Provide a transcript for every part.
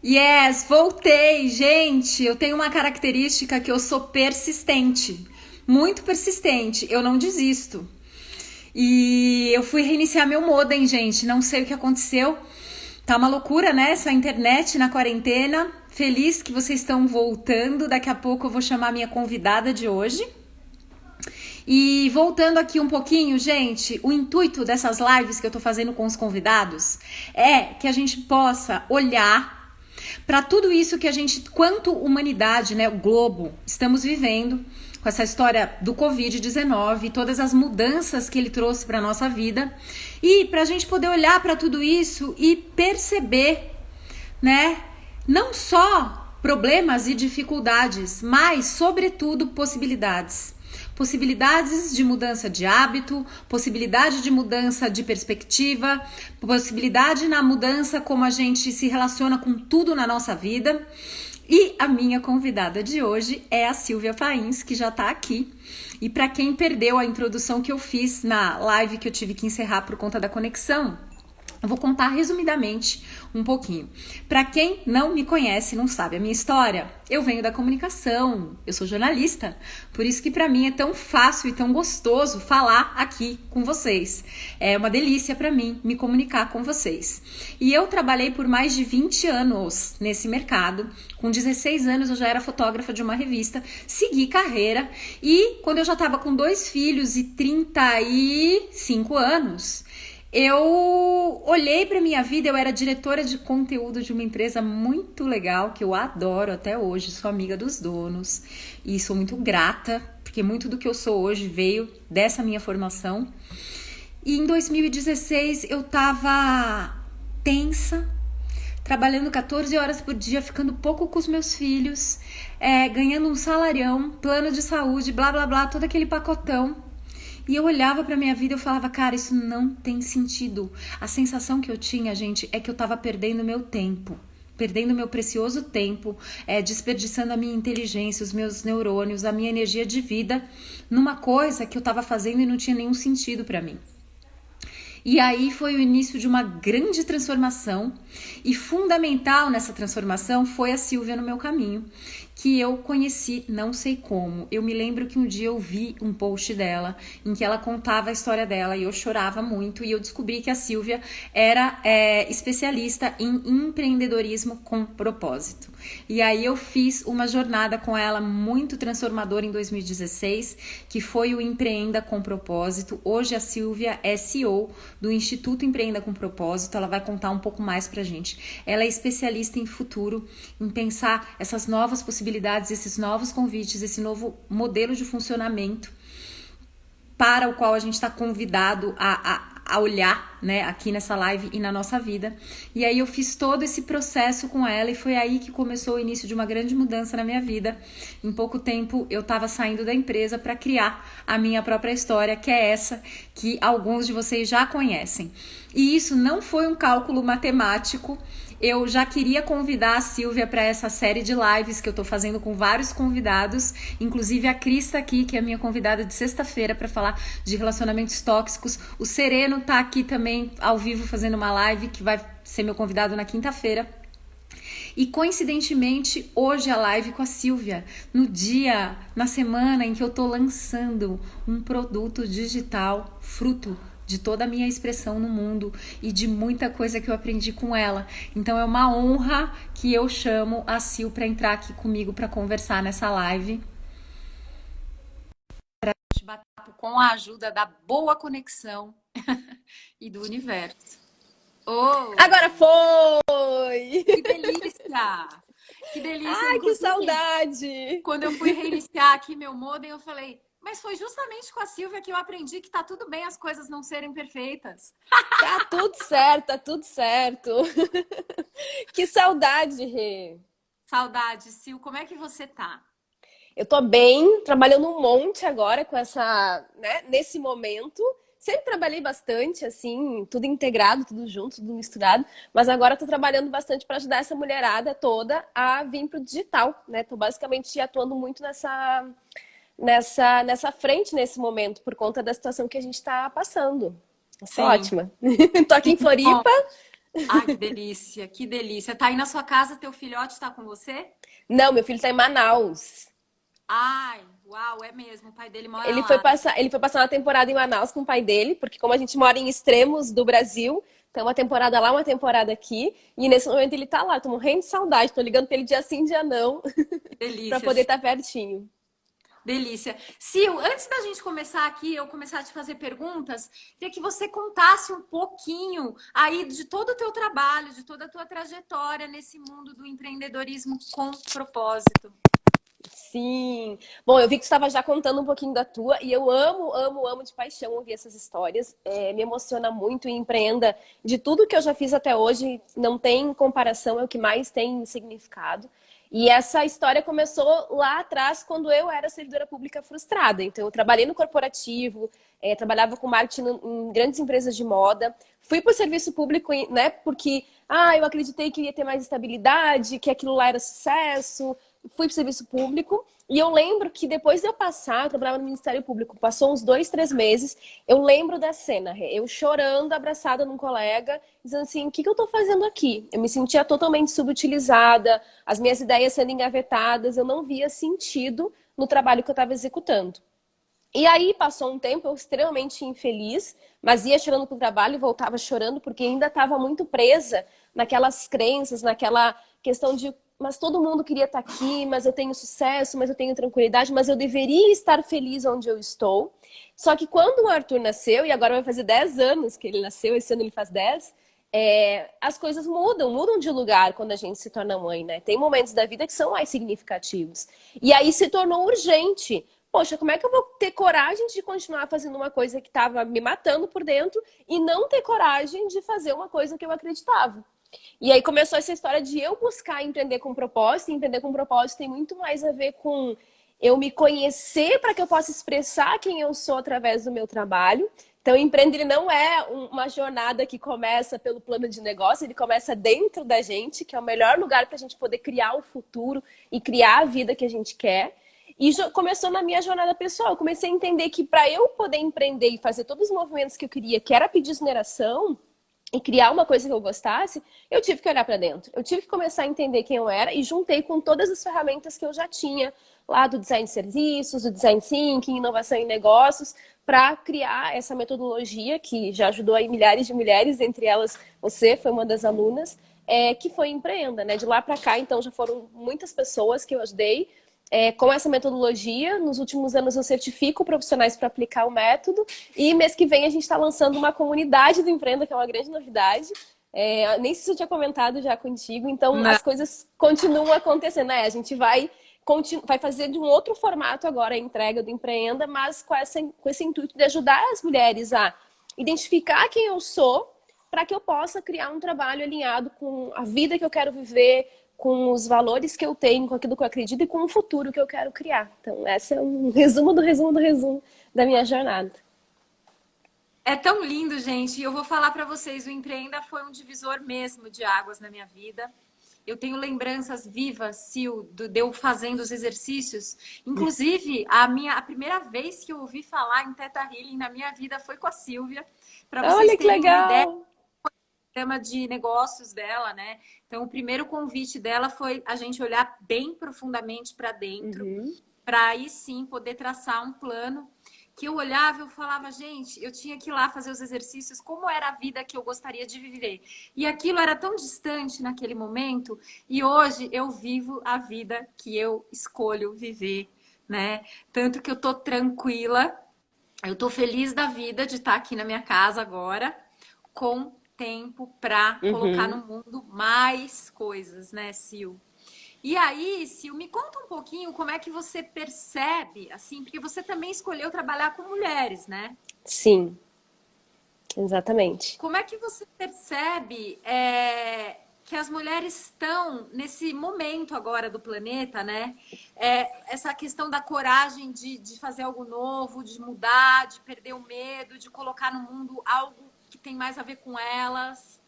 Yes, voltei, gente. Eu tenho uma característica que eu sou persistente, muito persistente. Eu não desisto. E eu fui reiniciar meu modem, gente. Não sei o que aconteceu. Tá uma loucura, né? Essa internet na quarentena. Feliz que vocês estão voltando. Daqui a pouco eu vou chamar minha convidada de hoje. E voltando aqui um pouquinho, gente, o intuito dessas lives que eu tô fazendo com os convidados é que a gente possa olhar para tudo isso que a gente, quanto humanidade, né, o globo, estamos vivendo com essa história do Covid-19, todas as mudanças que ele trouxe para nossa vida, e para a gente poder olhar para tudo isso e perceber, né, não só problemas e dificuldades, mas, sobretudo, possibilidades. Possibilidades de mudança de hábito, possibilidade de mudança de perspectiva, possibilidade na mudança como a gente se relaciona com tudo na nossa vida. E a minha convidada de hoje é a Silvia Pains, que já está aqui. E para quem perdeu a introdução que eu fiz na live que eu tive que encerrar por conta da conexão, eu vou contar resumidamente um pouquinho. Para quem não me conhece, não sabe a minha história, eu venho da comunicação, eu sou jornalista, por isso que para mim é tão fácil e tão gostoso falar aqui com vocês. É uma delícia para mim me comunicar com vocês. E eu trabalhei por mais de 20 anos nesse mercado. Com 16 anos eu já era fotógrafa de uma revista, segui carreira e quando eu já estava com 2 filhos e 35 anos, eu olhei para minha vida, eu era diretora de conteúdo de uma empresa muito legal, que eu adoro até hoje, sou amiga dos donos e sou muito grata, porque muito do que eu sou hoje veio dessa minha formação. E em 2016 eu tava tensa, trabalhando 14 horas por dia, ficando pouco com os meus filhos, ganhando um salarião, plano de saúde, blá blá blá, todo aquele pacotão. E eu olhava pra minha vida e eu falava, cara, isso não tem sentido. A sensação que eu tinha, gente, é que eu tava perdendo meu tempo. Perdendo meu precioso tempo, desperdiçando a minha inteligência, os meus neurônios, a minha energia de vida numa coisa que eu tava fazendo e não tinha nenhum sentido pra mim. E aí foi o início de uma grande transformação e fundamental nessa transformação foi a Silvia no meu caminho, que eu conheci não sei como. Eu me lembro que um dia eu vi um post dela em que ela contava a história dela e eu chorava muito e eu descobri que a Silvia era especialista em empreendedorismo com propósito. E aí eu fiz uma jornada com ela muito transformadora em 2016, que foi o Empreenda com Propósito. Hoje a Silvia é CEO do Instituto Empreenda com Propósito, ela vai contar um pouco mais pra gente. Ela é especialista em futuro, em pensar essas novas possibilidades, esses novos convites, esse novo modelo de funcionamento para o qual a gente está convidado a olhar, né, aqui nessa live e na nossa vida. E aí eu fiz todo esse processo com ela e foi aí que começou o início de uma grande mudança na minha vida. Em pouco tempo eu estava saindo da empresa para criar a minha própria história, que é essa que alguns de vocês já conhecem. E isso não foi um cálculo matemático. Eu já queria convidar a Silvia para essa série de lives que eu tô fazendo com vários convidados, inclusive a Cris tá aqui, que é a minha convidada de sexta-feira para falar de relacionamentos tóxicos. O Sereno tá aqui também ao vivo fazendo uma live que vai ser meu convidado na quinta-feira. E coincidentemente, hoje a live com a Silvia, no dia, na semana em que eu tô lançando um produto digital, fruto de toda a minha expressão no mundo e de muita coisa que eu aprendi com ela. Então é uma honra que eu chamo a Sil para entrar aqui comigo para conversar nessa live. Para a gente bater papo com a ajuda da boa conexão e do universo. Oh, Agora foi! que delícia! Que delícia! Ai, que Inclusive, saudade! quando eu fui reiniciar aqui meu modem, eu falei, mas foi justamente com a Silvia que eu aprendi que tá tudo bem as coisas não serem perfeitas. Tá tudo certo, tá tudo certo. Que saudade, Rê. Saudade, Sil, como é que você tá? Eu tô bem, trabalhando um monte agora com essa, né, nesse momento. Sempre trabalhei bastante, assim, tudo integrado, tudo junto, tudo misturado. Mas agora tô trabalhando bastante para ajudar essa mulherada toda a vir pro digital, né? Tô basicamente atuando muito nessa frente nesse momento, por conta da situação que a gente está passando. Sou Sim, ótima. Tô aqui em que bom. Floripa. Ai, que delícia, que delícia. Tá aí na sua casa, teu filhote tá com você? Não, meu filho tá em Manaus. Ai, uau, é mesmo, o pai dele mora Ele foi lá, né? passar, ele foi passar uma temporada em Manaus com o pai dele, porque como a gente mora em extremos do Brasil, então uma temporada lá, uma temporada aqui, e nesse momento ele tá lá, tô morrendo de saudade, tô ligando pra ele dia sim, dia não, Que pra delícia, poder estar pertinho. delícia. Sil, antes da gente começar aqui, eu começar a te fazer perguntas, queria que você contasse um pouquinho aí de todo o teu trabalho, de toda a tua trajetória nesse mundo do empreendedorismo com propósito. Sim. Bom, eu vi que você estava já contando um pouquinho da tua e eu amo, amo, amo de paixão ouvir essas histórias. Me emociona muito e empreenda de tudo que eu já fiz até hoje. Não tem comparação, é o que mais tem significado. E essa história começou lá atrás, quando eu era servidora pública frustrada. Então, eu trabalhei no corporativo, trabalhava com marketing em grandes empresas de moda. Fui para o serviço público, né, porque eu acreditei que ia ter mais estabilidade, que aquilo lá era sucesso. Fui para o serviço público e eu lembro que depois de eu passar, eu trabalhava no Ministério Público, passou uns 2, 3 meses, eu lembro da cena, eu chorando, abraçada num colega, dizendo assim, o que eu estou fazendo aqui? Eu me sentia totalmente subutilizada, as minhas ideias sendo engavetadas, eu não via sentido no trabalho que eu estava executando. E aí passou um tempo, eu extremamente infeliz, mas ia chorando pro trabalho e voltava chorando porque ainda estava muito presa naquelas crenças, naquela questão de mas todo mundo queria estar aqui, mas eu tenho sucesso, mas eu tenho tranquilidade, mas eu deveria estar feliz onde eu estou. Só que quando o Arthur nasceu, e agora vai fazer 10 anos que ele nasceu, esse ano ele faz 10, as coisas mudam de lugar quando a gente se torna mãe, né? Tem momentos da vida que são mais significativos. E aí se tornou urgente. Poxa, como é que eu vou ter coragem de continuar fazendo uma coisa que estava me matando por dentro e não ter coragem de fazer uma coisa que eu acreditava? E aí começou essa história de eu buscar empreender com propósito, e empreender com propósito tem muito mais a ver com eu me conhecer para que eu possa expressar quem eu sou através do meu trabalho. Então, o empreender ele não é uma jornada que começa pelo plano de negócio, ele começa dentro da gente, que é o melhor lugar para a gente poder criar o futuro e criar a vida que a gente quer. E começou na minha jornada pessoal. Eu comecei a entender que para eu poder empreender e fazer todos os movimentos que eu queria, que era pedir exoneração, e criar uma coisa que eu gostasse, eu tive que olhar para dentro. Eu tive que começar a entender quem eu era e juntei com todas as ferramentas que eu já tinha lá do design de serviços, do design thinking, inovação em negócios, para criar essa metodologia que já ajudou aí milhares de mulheres, entre elas você foi uma das alunas, que foi Empreenda, né? De lá para cá, então já foram muitas pessoas que eu ajudei com essa metodologia. Nos últimos anos eu certifico profissionais para aplicar o método e mês que vem a gente está lançando uma comunidade do Empreenda, que é uma grande novidade. Nem sei se eu tinha comentado já contigo, então Não. as coisas continuam acontecendo, né? A gente vai fazer de um outro formato agora a entrega do Empreenda, mas com esse intuito de ajudar as mulheres a identificar quem eu sou para que eu possa criar um trabalho alinhado com a vida que eu quero viver, com os valores que eu tenho, com aquilo que eu acredito e com o futuro que eu quero criar. Então, esse é um resumo do resumo do resumo da minha jornada. É tão lindo, gente. E eu vou falar para vocês, o Empreenda foi um divisor mesmo de águas na minha vida. Eu tenho lembranças vivas, Sil, de eu fazendo os exercícios. Inclusive, a primeira vez que eu ouvi falar em Theta Healing na minha vida foi com a Silvia. Para vocês Olha que terem uma ideia, legal! programa de negócios dela, né? Então, o primeiro convite dela foi a gente olhar bem profundamente para dentro, para aí sim poder traçar um plano. Que eu olhava e eu falava, gente, eu tinha que ir lá fazer os exercícios, como era a vida que eu gostaria de viver. E aquilo era tão distante naquele momento, e hoje eu vivo a vida que eu escolho viver, né? Tanto que eu tô tranquila, eu tô feliz da vida de estar aqui na minha casa agora, com tempo para colocar no mundo mais coisas, né, Sil? E aí, Sil, me conta um pouquinho como é que você percebe, assim, porque você também escolheu trabalhar com mulheres, né? Sim, exatamente. Como é que você percebe que as mulheres estão nesse momento agora do planeta, né? Essa questão da coragem de fazer algo novo, de mudar, de perder o medo, de colocar no mundo algo que tem mais a ver com elas.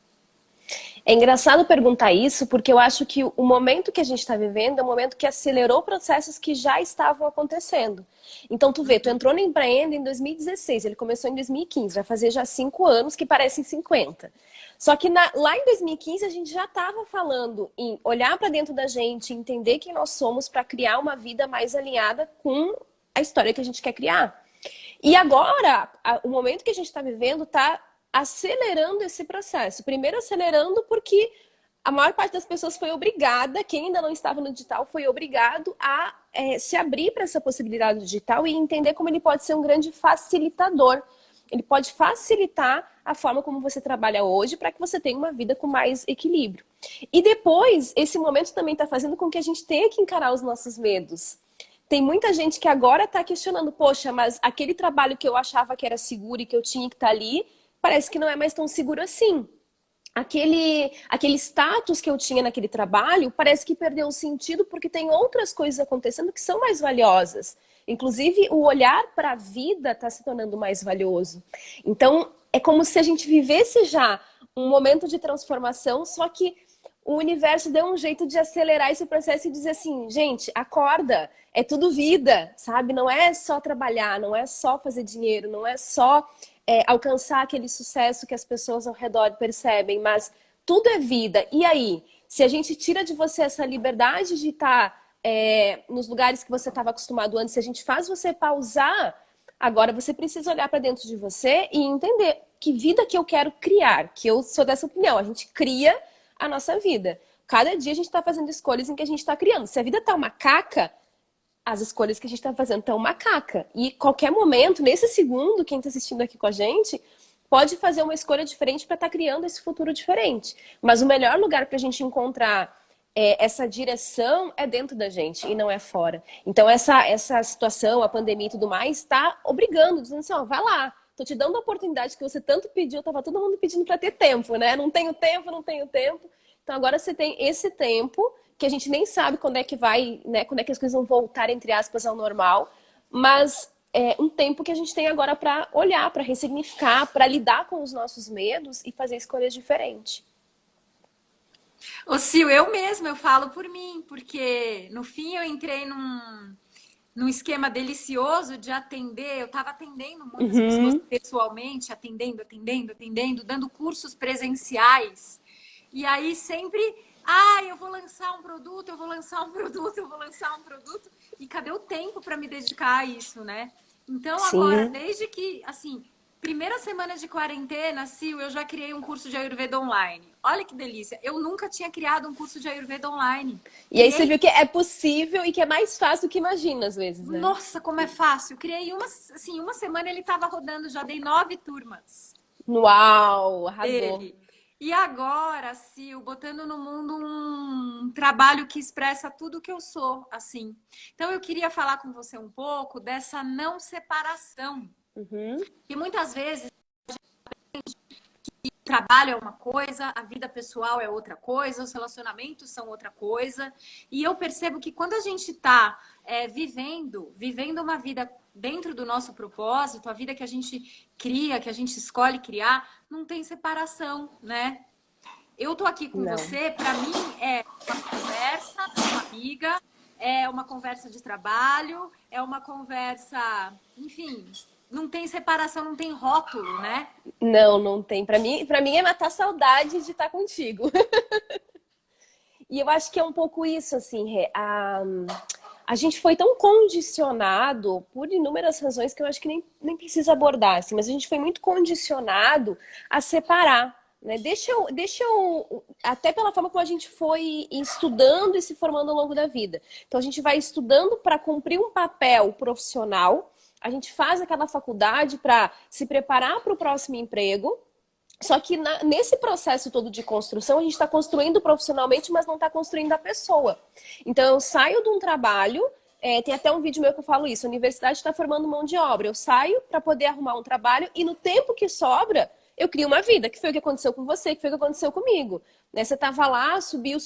É engraçado perguntar isso, porque eu acho que o momento que a gente está vivendo é um momento que acelerou processos que já estavam acontecendo. Então, tu vê, tu entrou no Empreenda em 2016, ele começou em 2015, vai fazer já 5 anos que parecem 50. Só que lá em 2015 a gente já estava falando em olhar para dentro da gente, entender quem nós somos para criar uma vida mais alinhada com a história que a gente quer criar. E agora, o momento que a gente está vivendo está acelerando esse processo. Primeiro acelerando porque a maior parte das pessoas foi obrigada, quem ainda não estava no digital, foi obrigado a se abrir para essa possibilidade digital e entender como ele pode ser um grande facilitador. Ele pode facilitar a forma como você trabalha hoje para que você tenha uma vida com mais equilíbrio. E depois, esse momento também está fazendo com que a gente tenha que encarar os nossos medos. Tem muita gente que agora está questionando, poxa, mas aquele trabalho que eu achava que era seguro e que eu tinha que estar ali, parece que não é mais tão seguro assim. Aquele status que eu tinha naquele trabalho parece que perdeu o sentido porque tem outras coisas acontecendo que são mais valiosas. Inclusive, o olhar para a vida está se tornando mais valioso. Então, é como se a gente vivesse já um momento de transformação, só que o universo deu um jeito de acelerar esse processo e dizer assim, gente, acorda, é tudo vida, sabe? Não é só trabalhar, não é só fazer dinheiro, não é só alcançar aquele sucesso que as pessoas ao redor percebem, mas tudo é vida. E aí, se a gente tira de você essa liberdade de estar nos lugares que você estava acostumado antes, se a gente faz você pausar, agora você precisa olhar para dentro de você e entender que vida que eu quero criar, que eu sou dessa opinião, a gente cria a nossa vida. Cada dia a gente está fazendo escolhas em que a gente está criando. Se a vida está uma caca, as escolhas que a gente está fazendo estão uma caca. E qualquer momento, nesse segundo, quem está assistindo aqui com a gente, pode fazer uma escolha diferente para estar criando esse futuro diferente. Mas o melhor lugar para a gente encontrar essa direção é dentro da gente e não é fora. Então essa situação, a pandemia e tudo mais, está obrigando, dizendo assim, ó, vai lá. Tô te dando a oportunidade que você tanto pediu, tava todo mundo pedindo para ter tempo, né? Não tenho tempo, não tenho tempo. Então agora você tem esse tempo que a gente nem sabe quando é que vai, né? Quando é que as coisas vão voltar, entre aspas, ao normal. Mas é um tempo que a gente tem agora para olhar, para ressignificar, para lidar com os nossos medos e fazer escolhas diferentes. Ô, Sil, eu mesma, eu falo por mim, porque no fim eu entrei num esquema delicioso de atender. Eu estava atendendo muitas pessoas pessoalmente, atendendo, dando cursos presenciais. E aí sempre, eu vou lançar um produto, eu vou lançar um produto, eu vou lançar um produto. E cadê o tempo para me dedicar a isso, né? Então agora, desde que, assim, primeira semana de quarentena, Sil, eu já criei um curso de Ayurveda online. Olha que delícia. Eu nunca tinha criado um curso de Ayurveda online. E aí você viu que é possível e que é mais fácil do que imagina, às vezes, né? Nossa, como é fácil. Criei uma semana ele estava rodando, já dei 9 turmas. Uau, arrasou. E agora, Sil, botando no mundo um trabalho que expressa tudo o que eu sou, assim. Então eu queria falar com você um pouco dessa não separação. E muitas vezes o trabalho é uma coisa, a vida pessoal é outra coisa, os relacionamentos são outra coisa. E eu percebo que quando a gente está vivendo uma vida dentro do nosso propósito, a vida que a gente cria, que a gente escolhe criar, não tem separação, né? Eu tô aqui com você, para mim é uma conversa com uma amiga, é uma conversa de trabalho, é uma conversa, enfim... Não tem separação, não tem rótulo, né? Não tem. Pra mim é matar a saudade de estar contigo. E eu acho que é um pouco isso, assim, Rê. A gente foi tão condicionado por inúmeras razões que eu acho que nem precisa abordar, assim, mas a gente foi muito condicionado a separar, né? Deixa eu, até pela forma como a gente foi estudando e se formando ao longo da vida. Então a gente vai estudando para cumprir um papel profissional. A gente faz aquela faculdade para se preparar para o próximo emprego, só que nesse processo todo de construção, a gente está construindo profissionalmente, mas não está construindo a pessoa. Então, eu saio de um trabalho, tem até um vídeo meu que eu falo isso, a universidade está formando mão de obra. Eu saio para poder arrumar um trabalho e no tempo que sobra, eu crio uma vida, que foi o que aconteceu com você, que foi o que aconteceu comigo. né? Você estava lá, subiu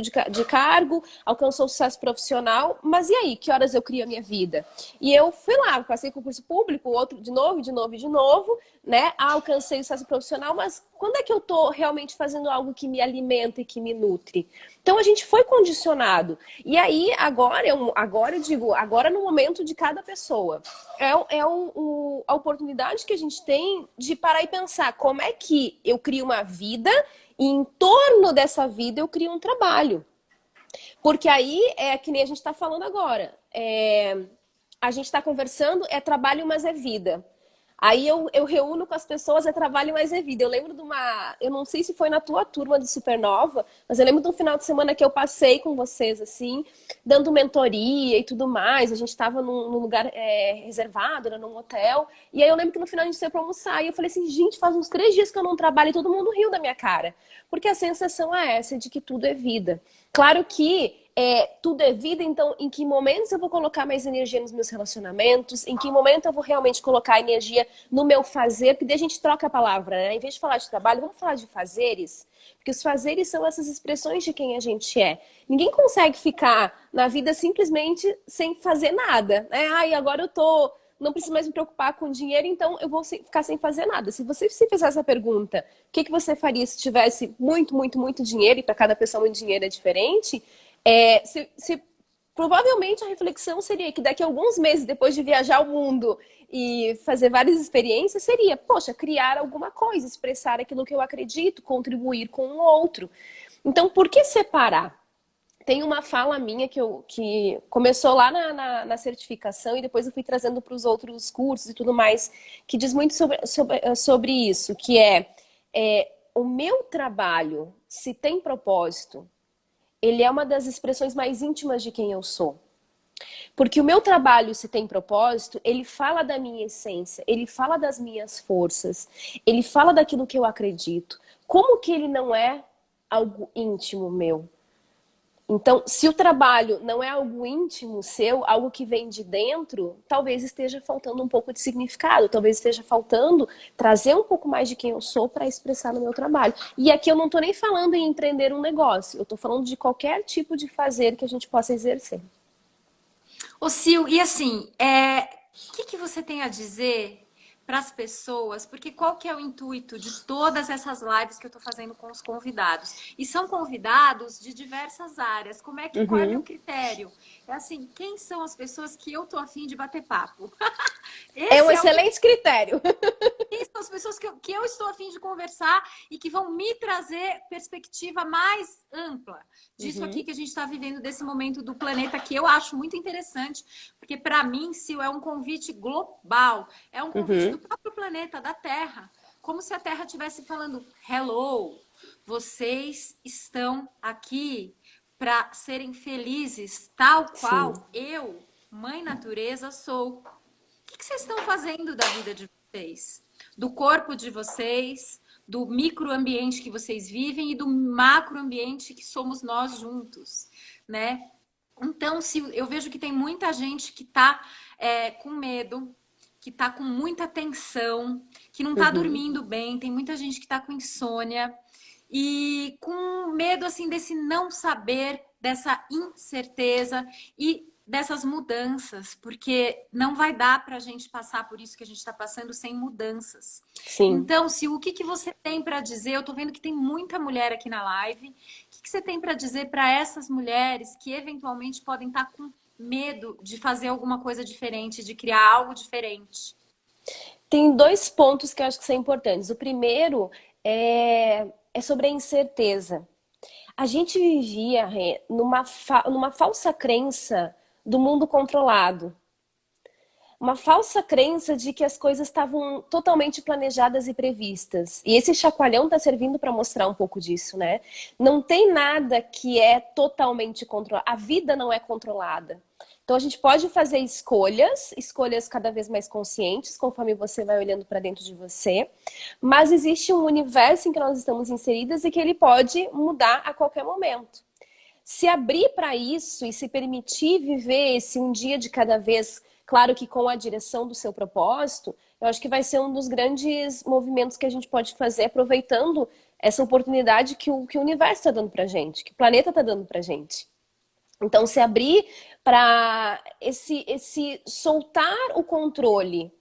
de cargo, alcançou o sucesso profissional, mas e aí? Que horas eu crio a minha vida? E eu fui lá, passei concurso público, outro de novo, né? Alcancei o sucesso profissional, mas quando é que eu estou realmente fazendo algo que me alimenta e que me nutre? Então a gente foi condicionado. E aí, agora eu digo, agora no momento de cada pessoa. A oportunidade que a gente tem de parar e pensar como é que eu crio uma vida e em torno dessa vida eu crio um trabalho. Porque aí é que nem a gente está falando agora. A gente está conversando, é trabalho, mas é vida. Aí eu reúno com as pessoas, é trabalho, mas é vida. Eu lembro de uma... Eu não sei se foi na tua turma do Supernova, mas eu lembro de um final de semana que eu passei com vocês, assim, dando mentoria e tudo mais. A gente estava num lugar reservado, era num hotel. E aí eu lembro que no final a gente saiu para almoçar. E eu falei assim, gente, faz uns 3 dias que eu não trabalho e todo mundo riu da minha cara. Porque a sensação é essa, de que tudo é vida. Claro que tudo é vida, então em que momentos eu vou colocar mais energia nos meus relacionamentos, em que momento eu vou realmente colocar energia no meu fazer, porque daí a gente troca a palavra, né? Em vez de falar de trabalho, vamos falar de fazeres, porque os fazeres são essas expressões de quem a gente é. Ninguém consegue ficar na vida simplesmente sem fazer nada, né? Ai, agora não preciso mais me preocupar com dinheiro, então eu vou ficar sem fazer nada. Se você se fizer essa pergunta, o que você faria se tivesse muito, muito, muito dinheiro, e para cada pessoa muito dinheiro é diferente, provavelmente a reflexão seria que daqui a alguns meses, depois de viajar o mundo e fazer várias experiências, seria, poxa, criar alguma coisa, expressar aquilo que eu acredito, contribuir com o outro. Então, por que separar? Tem uma fala minha que começou lá na certificação e depois eu fui trazendo para os outros cursos e tudo mais, que diz muito sobre isso, que o meu trabalho, se tem propósito, ele é uma das expressões mais íntimas de quem eu sou. Porque o meu trabalho, se tem propósito, ele fala da minha essência, ele fala das minhas forças, ele fala daquilo que eu acredito. Como que ele não é algo íntimo meu? Então, se o trabalho não é algo íntimo seu, algo que vem de dentro, talvez esteja faltando um pouco de significado, talvez esteja faltando trazer um pouco mais de quem eu sou para expressar no meu trabalho. E aqui eu não estou nem falando em empreender um negócio, eu estou falando de qualquer tipo de fazer que a gente possa exercer. Ô Sil, e assim, o que você tem a dizer para as pessoas? Porque qual que é o intuito de todas essas lives que eu estou fazendo com os convidados? E são convidados de diversas áreas. Qual é meu critério? É assim, quem são as pessoas que eu tô a fim de bater papo? É um excelente critério. Quem são as pessoas que eu estou a fim de conversar e que vão me trazer perspectiva mais ampla disso aqui que a gente está vivendo, desse momento do planeta, que eu acho muito interessante, porque para mim, Sil, é um convite global, é um convite do próprio planeta, da Terra, como se a Terra estivesse falando, hello, vocês estão aqui para serem felizes, tal qual eu, Mãe Natureza, sou. O que vocês estão fazendo da vida de vocês? Do corpo de vocês, do microambiente que vocês vivem e do macroambiente que somos nós juntos, né? Então, eu vejo que tem muita gente que está com medo, que está com muita tensão, que não está dormindo bem, tem muita gente que está com insônia e com medo assim desse não saber, dessa incerteza e dessas mudanças, porque não vai dar para a gente passar por isso que a gente está passando sem mudanças. Sim. Então, o que você tem para dizer? Eu estou vendo que tem muita mulher aqui na live. O que você tem para dizer para essas mulheres que eventualmente podem estar com medo de fazer alguma coisa diferente, de criar algo diferente? Tem 2 pontos que eu acho que são importantes. O primeiro é sobre a incerteza. A gente vivia numa falsa crença do mundo controlado. Uma falsa crença de que as coisas estavam totalmente planejadas e previstas. E esse chacoalhão está servindo para mostrar um pouco disso, né? Não tem nada que é totalmente controlado. A vida não é controlada. Então a gente pode fazer escolhas cada vez mais conscientes, conforme você vai olhando para dentro de você. Mas existe um universo em que nós estamos inseridas e que ele pode mudar a qualquer momento. Se abrir para isso e se permitir viver esse um dia de cada vez, claro que com a direção do seu propósito, eu acho que vai ser um dos grandes movimentos que a gente pode fazer, aproveitando essa oportunidade que o universo está dando pra gente, que o planeta está dando pra gente. Então, se abrir para esse soltar o controle,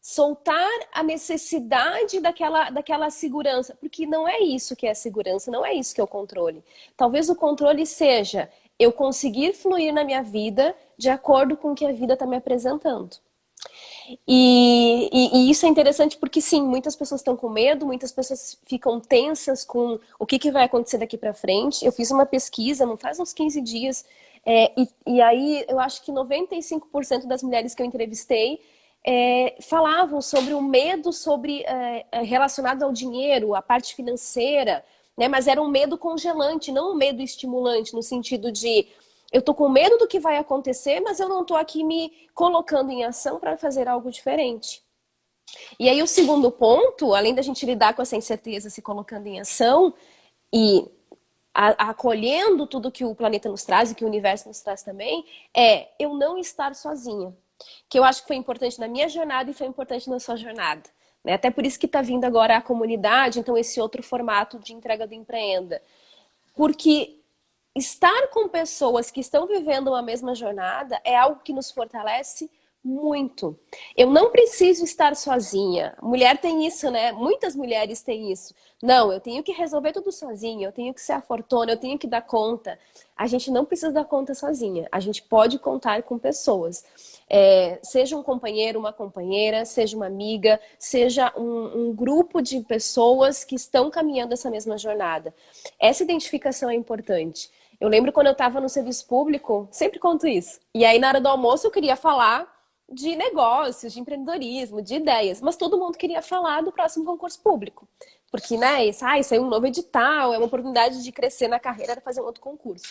soltar a necessidade daquela segurança, porque não é isso que é a segurança, não é isso que é o controle. Talvez o controle seja eu conseguir fluir na minha vida de acordo com o que a vida está me apresentando. E isso é interessante porque, sim, muitas pessoas estão com medo, muitas pessoas ficam tensas com o que vai acontecer daqui para frente. Eu fiz uma pesquisa, não faz uns 15 dias, e aí eu acho que 95% das mulheres que eu entrevistei falavam sobre o medo relacionado ao dinheiro, a parte financeira, né? Mas era um medo congelante, não um medo estimulante, no sentido de eu tô com medo do que vai acontecer, mas eu não tô aqui me colocando em ação para fazer algo diferente. E aí o segundo ponto, além da gente lidar com essa incerteza se colocando em ação e acolhendo tudo que o planeta nos traz e que o universo nos traz também, é eu não estar sozinha. Que eu acho que foi importante na minha jornada e foi importante na sua jornada. Né? Até por isso que está vindo agora a comunidade, então esse outro formato de entrega do Empreenda. Porque estar com pessoas que estão vivendo uma mesma jornada é algo que nos fortalece muito. Eu não preciso estar sozinha. Mulher tem isso, né? Muitas mulheres têm isso. Não, eu tenho que resolver tudo sozinha, eu tenho que ser a fortuna, eu tenho que dar conta. A gente não precisa dar conta sozinha. A gente pode contar com pessoas. Seja um companheiro, uma companheira, seja uma amiga, seja um grupo de pessoas que estão caminhando essa mesma jornada. Essa identificação é importante. Eu lembro quando eu estava no serviço público, sempre conto isso. E aí, na hora do almoço, eu queria falar de negócios, de empreendedorismo, de ideias. Mas todo mundo queria falar do próximo concurso público. Porque, né, isso é um novo edital, é uma oportunidade de crescer na carreira, de fazer um outro concurso.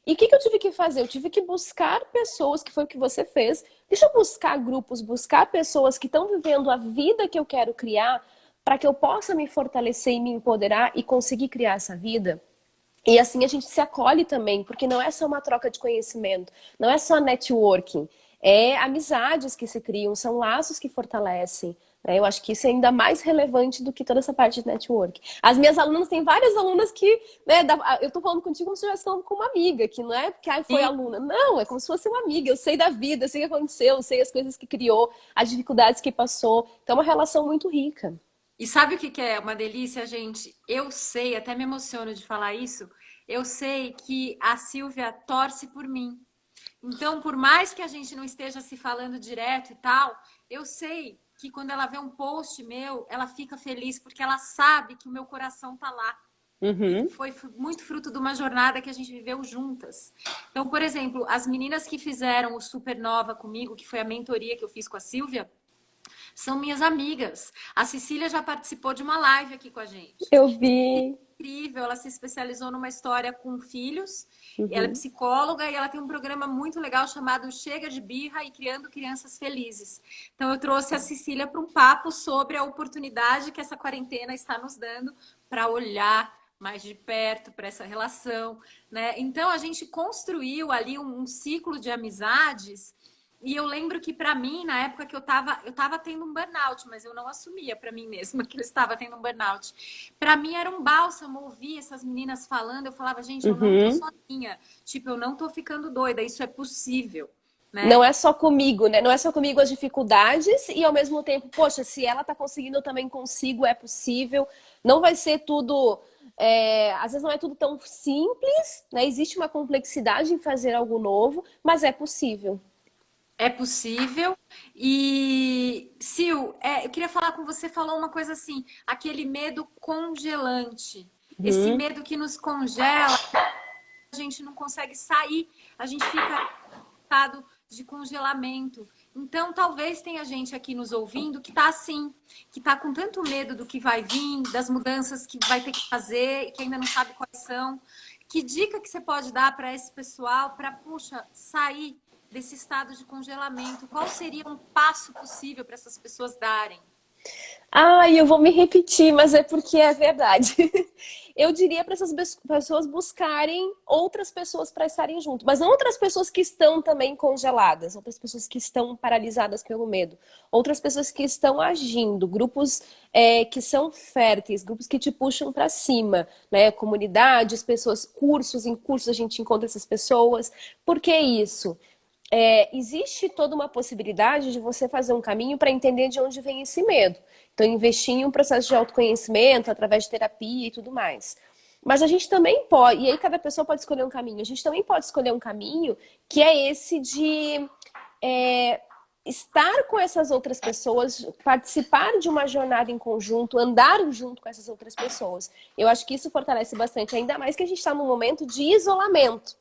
E o que eu tive que fazer? Eu tive que buscar pessoas, que foi o que você fez. Deixa eu buscar grupos, buscar pessoas que estão vivendo a vida que eu quero criar para que eu possa me fortalecer e me empoderar e conseguir criar essa vida. E assim a gente se acolhe também, porque não é só uma troca de conhecimento, não é só networking, é amizades que se criam, são laços que fortalecem. Né? Eu acho que isso é ainda mais relevante do que toda essa parte de network. As minhas alunas, tem várias alunas que, né, eu tô falando contigo como se eu estivesse falando com uma amiga, que não é porque foi aluna. Não, é como se fosse uma amiga. Eu sei da vida, eu sei o que aconteceu, eu sei as coisas que criou, as dificuldades que passou. Então é uma relação muito rica. E sabe o que é uma delícia, gente? Eu sei, até me emociono de falar isso, eu sei que a Silvia torce por mim. Então, por mais que a gente não esteja se falando direto e tal, eu sei que quando ela vê um post meu, ela fica feliz porque ela sabe que o meu coração tá lá. Uhum. Foi muito fruto de uma jornada que a gente viveu juntas. Então, por exemplo, as meninas que fizeram o Supernova comigo, que foi a mentoria que eu fiz com a Silvia, são minhas amigas. A Cecília já participou de uma live aqui com a gente. Eu vi. Incrível, ela se especializou numa história com filhos. Uhum. Ela é psicóloga e ela tem um programa muito legal chamado Chega de Birra e Criando Crianças Felizes. Então eu trouxe a Cecília para um papo sobre a oportunidade que essa quarentena está nos dando para olhar mais de perto para essa relação, né? Então a gente construiu ali um ciclo de amizades. E eu lembro que para mim, na época que eu tava tendo um burnout, mas eu não assumia para mim mesma que eu estava tendo um burnout. Para mim era um bálsamo ouvir essas meninas falando, eu falava, gente, eu não tô sozinha. Tipo, eu não tô ficando doida, isso é possível. Né? Não é só comigo, né? Não é só comigo as dificuldades e ao mesmo tempo, poxa, se ela tá conseguindo, eu também consigo, é possível. Não vai ser tudo... às vezes não é tudo tão simples, né? Existe uma complexidade em fazer algo novo, mas é possível. É possível. E, Sil, eu queria falar com você, falou uma coisa assim, aquele medo congelante. Esse medo que nos congela, a gente não consegue sair, a gente fica em estado de congelamento. Então, talvez tenha gente aqui nos ouvindo que tá assim, que tá com tanto medo do que vai vir, das mudanças que vai ter que fazer, que ainda não sabe quais são. Que dica que você pode dar para esse pessoal para, puxa, sair desse estado de congelamento? Qual seria um passo possível para essas pessoas darem? Ai, eu vou me repetir, mas é porque é verdade. Eu diria para essas pessoas buscarem outras pessoas para estarem junto, mas não outras pessoas que estão também congeladas, outras pessoas que estão paralisadas pelo medo, outras pessoas que estão agindo, grupos que são férteis, grupos que te puxam para cima, né? Comunidades, pessoas, cursos, em cursos a gente encontra essas pessoas. Por que isso? Existe toda uma possibilidade de você fazer um caminho para entender de onde vem esse medo. Então, investir em um processo de autoconhecimento, através de terapia e tudo mais. Mas a gente também pode, e aí cada pessoa pode escolher um caminho, a gente também pode escolher um caminho que é esse de estar com essas outras pessoas, participar de uma jornada em conjunto, andar junto com essas outras pessoas. Eu acho que isso fortalece bastante, ainda mais que a gente está num momento de isolamento.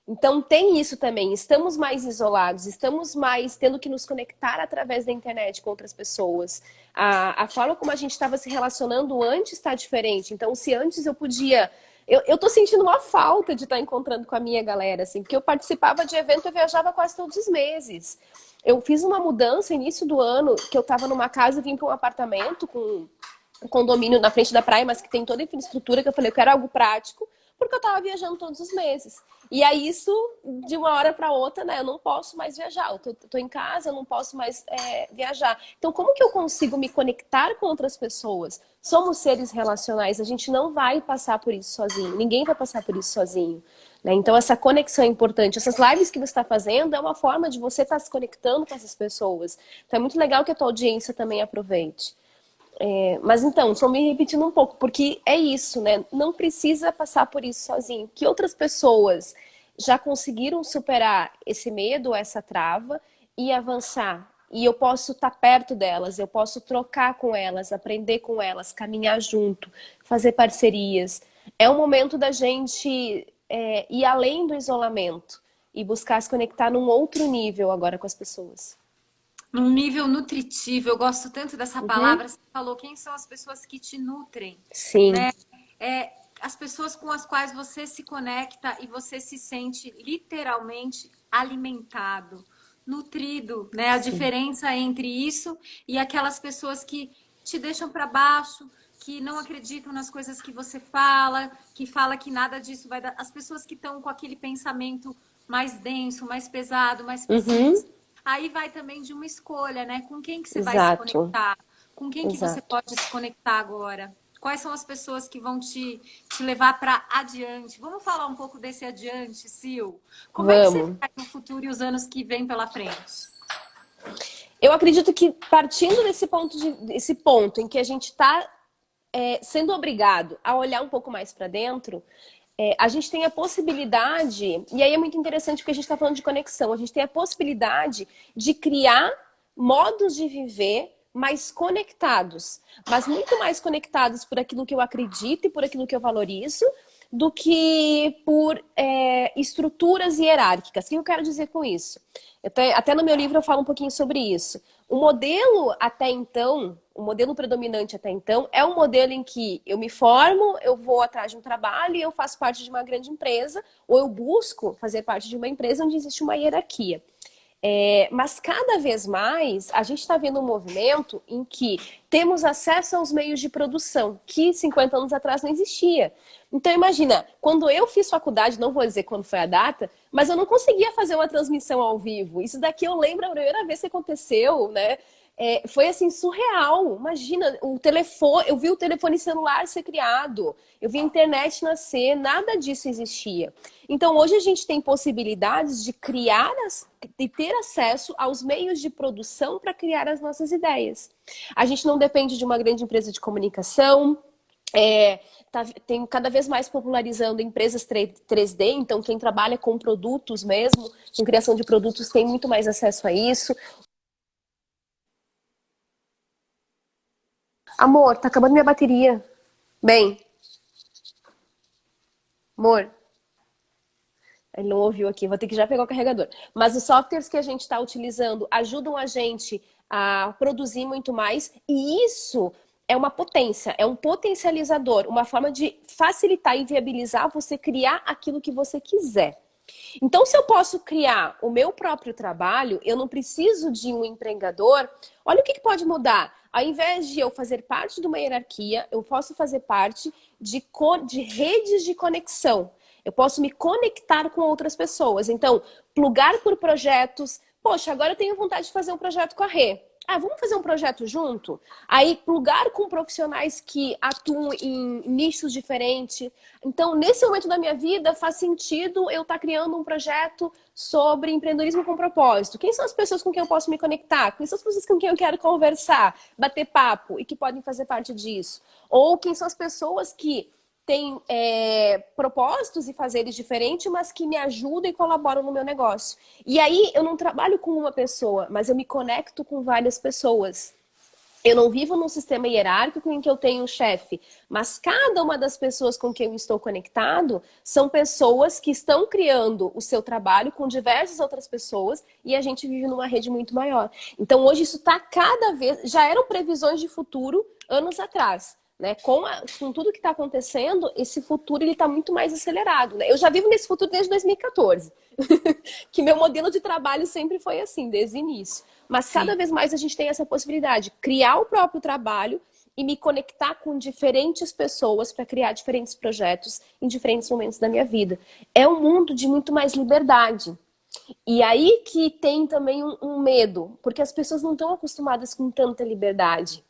Então tem isso também, estamos mais isolados, estamos mais tendo que nos conectar através da internet com outras pessoas. A forma como a gente estava se relacionando antes está diferente. Então se antes eu podia... Eu tô sentindo uma falta de estar encontrando com a minha galera, assim, porque eu participava de evento, eu viajava quase todos os meses. Eu fiz uma mudança início do ano, que eu estava numa casa e vim para um apartamento com um condomínio na frente da praia, mas que tem toda a infraestrutura, que eu falei, eu quero algo prático, porque eu tava viajando todos os meses. E aí isso, de uma hora para outra, né, eu não posso mais viajar. Eu tô em casa, eu não posso mais viajar. Então, como que eu consigo me conectar com outras pessoas? Somos seres relacionais, a gente não vai passar por isso sozinho. Ninguém vai passar por isso sozinho. Né? Então, essa conexão é importante. Essas lives que você está fazendo é uma forma de você estar se conectando com essas pessoas. Então, é muito legal que a tua audiência também aproveite. Mas então, só me repetindo um pouco, porque é isso, né? Não precisa passar por isso sozinho. Que outras pessoas já conseguiram superar esse medo, essa trava e avançar. E eu posso estar perto delas, eu posso trocar com elas, aprender com elas, caminhar junto, fazer parcerias. É o momento da gente ir além do isolamento e buscar se conectar num outro nível agora com as pessoas. Num nível nutritivo, eu gosto tanto dessa Uhum. palavra. Você falou, quem são as pessoas que te nutrem, Sim. né? As pessoas com as quais você se conecta e você se sente literalmente alimentado, nutrido, né? A Sim. diferença entre isso e aquelas pessoas que te deixam para baixo, que não acreditam nas coisas que você fala que nada disso vai dar. As pessoas que estão com aquele pensamento mais denso, mais pesado, mais Uhum. pessimista. Aí vai também de uma escolha, né? Com quem que você vai se Exato. conectar? Com quem que você Exato. pode se conectar agora? Quais são as pessoas que vão te levar para adiante? Vamos falar um pouco desse adiante, Sil. Como é que você Vamos. vê o futuro e os anos que vêm pela frente? Eu acredito que partindo desse ponto em que a gente está sendo obrigado a olhar um pouco mais para dentro, a gente tem a possibilidade, e aí é muito interessante porque a gente está falando de conexão, a gente tem a possibilidade de criar modos de viver mais conectados, mas muito mais conectados por aquilo que eu acredito e por aquilo que eu valorizo, do que por estruturas hierárquicas. O que eu quero dizer com isso? Até no meu livro eu falo um pouquinho sobre isso. O modelo até então, o modelo predominante até então, é um modelo em que eu me formo, eu vou atrás de um trabalho e eu faço parte de uma grande empresa, ou eu busco fazer parte de uma empresa onde existe uma hierarquia. Mas cada vez mais a gente está vendo um movimento em que temos acesso aos meios de produção, que 50 anos atrás não existia. Então imagina, quando eu fiz faculdade, não vou dizer quando foi a data, mas eu não conseguia fazer uma transmissão ao vivo. Isso daqui eu lembro a primeira vez que aconteceu, né? Foi assim, surreal. Imagina, o telefone, eu vi o telefone celular ser criado, eu vi a internet nascer, nada disso existia. Então hoje a gente tem possibilidades de criar, de ter acesso aos meios de produção para criar as nossas ideias. A gente não depende de uma grande empresa de comunicação. Tem cada vez mais popularizando empresas 3D, então quem trabalha com produtos mesmo, com criação de produtos, tem muito mais acesso a isso. Amor, tá acabando minha bateria. Bem, amor, ele não ouviu aqui, vou ter que já pegar o carregador. Mas os softwares que a gente está utilizando ajudam a gente a produzir muito mais, e isso é uma potência, é um potencializador, uma forma de facilitar e viabilizar você criar aquilo que você quiser. Então, se eu posso criar o meu próprio trabalho, eu não preciso de um empregador. Olha o que pode mudar. Ao invés de eu fazer parte de uma hierarquia, eu posso fazer parte de redes de conexão. Eu posso me conectar com outras pessoas. Então, plugar por projetos. Poxa, agora eu tenho vontade de fazer um projeto com a Rê. Ah, vamos fazer um projeto junto? Aí, plugar com profissionais que atuam em nichos diferentes. Então, nesse momento da minha vida, faz sentido eu estar criando um projeto sobre empreendedorismo com propósito. Quem são as pessoas com quem eu posso me conectar? Quem são as pessoas com quem eu quero conversar, bater papo e que podem fazer parte disso? Ou quem são as pessoas que têm propósitos e fazeres diferentes, mas que me ajudam e colaboram no meu negócio. E aí eu não trabalho com uma pessoa, mas eu me conecto com várias pessoas. Eu não vivo num sistema hierárquico em que eu tenho um chefe, mas cada uma das pessoas com quem eu estou conectado são pessoas que estão criando o seu trabalho com diversas outras pessoas e a gente vive numa rede muito maior. Então hoje isso está cada vez... Já eram previsões de futuro anos atrás. Né? Com tudo que está acontecendo, esse futuro está muito mais acelerado. Né? Eu já vivo nesse futuro desde 2014, que meu modelo de trabalho sempre foi assim, desde o início. Mas cada vez mais a gente tem essa possibilidade de criar o próprio trabalho e me conectar com diferentes pessoas para criar diferentes projetos em diferentes momentos da minha vida. É um mundo de muito mais liberdade. E aí que tem também um medo, porque as pessoas não estão acostumadas com tanta liberdade.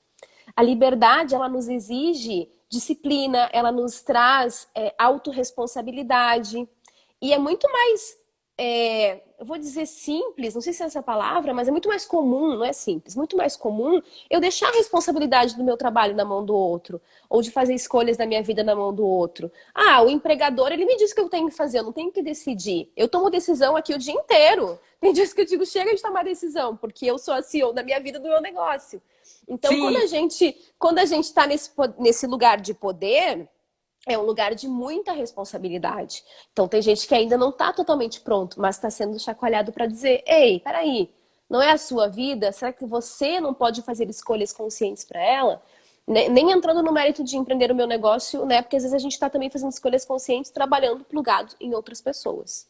A liberdade, ela nos exige disciplina, ela nos traz autorresponsabilidade. E é muito mais, eu vou dizer simples, não sei se é essa palavra, mas é muito mais comum, não é simples, muito mais comum eu deixar a responsabilidade do meu trabalho na mão do outro, ou de fazer escolhas da minha vida na mão do outro. Ah, o empregador, ele me diz o que eu tenho que fazer, eu não tenho que decidir. Eu tomo decisão aqui o dia inteiro. Tem dias que eu digo, chega de tomar decisão, porque eu sou a CEO da minha vida, do meu negócio. Então, quando a gente está nesse lugar de poder, é um lugar de muita responsabilidade. Então, tem gente que ainda não está totalmente pronto, mas está sendo chacoalhado para dizer, ei, peraí, não é a sua vida? Será que você não pode fazer escolhas conscientes para ela? Nem entrando no mérito de empreender o meu negócio, né? Porque às vezes a gente está também fazendo escolhas conscientes, trabalhando plugado em outras pessoas.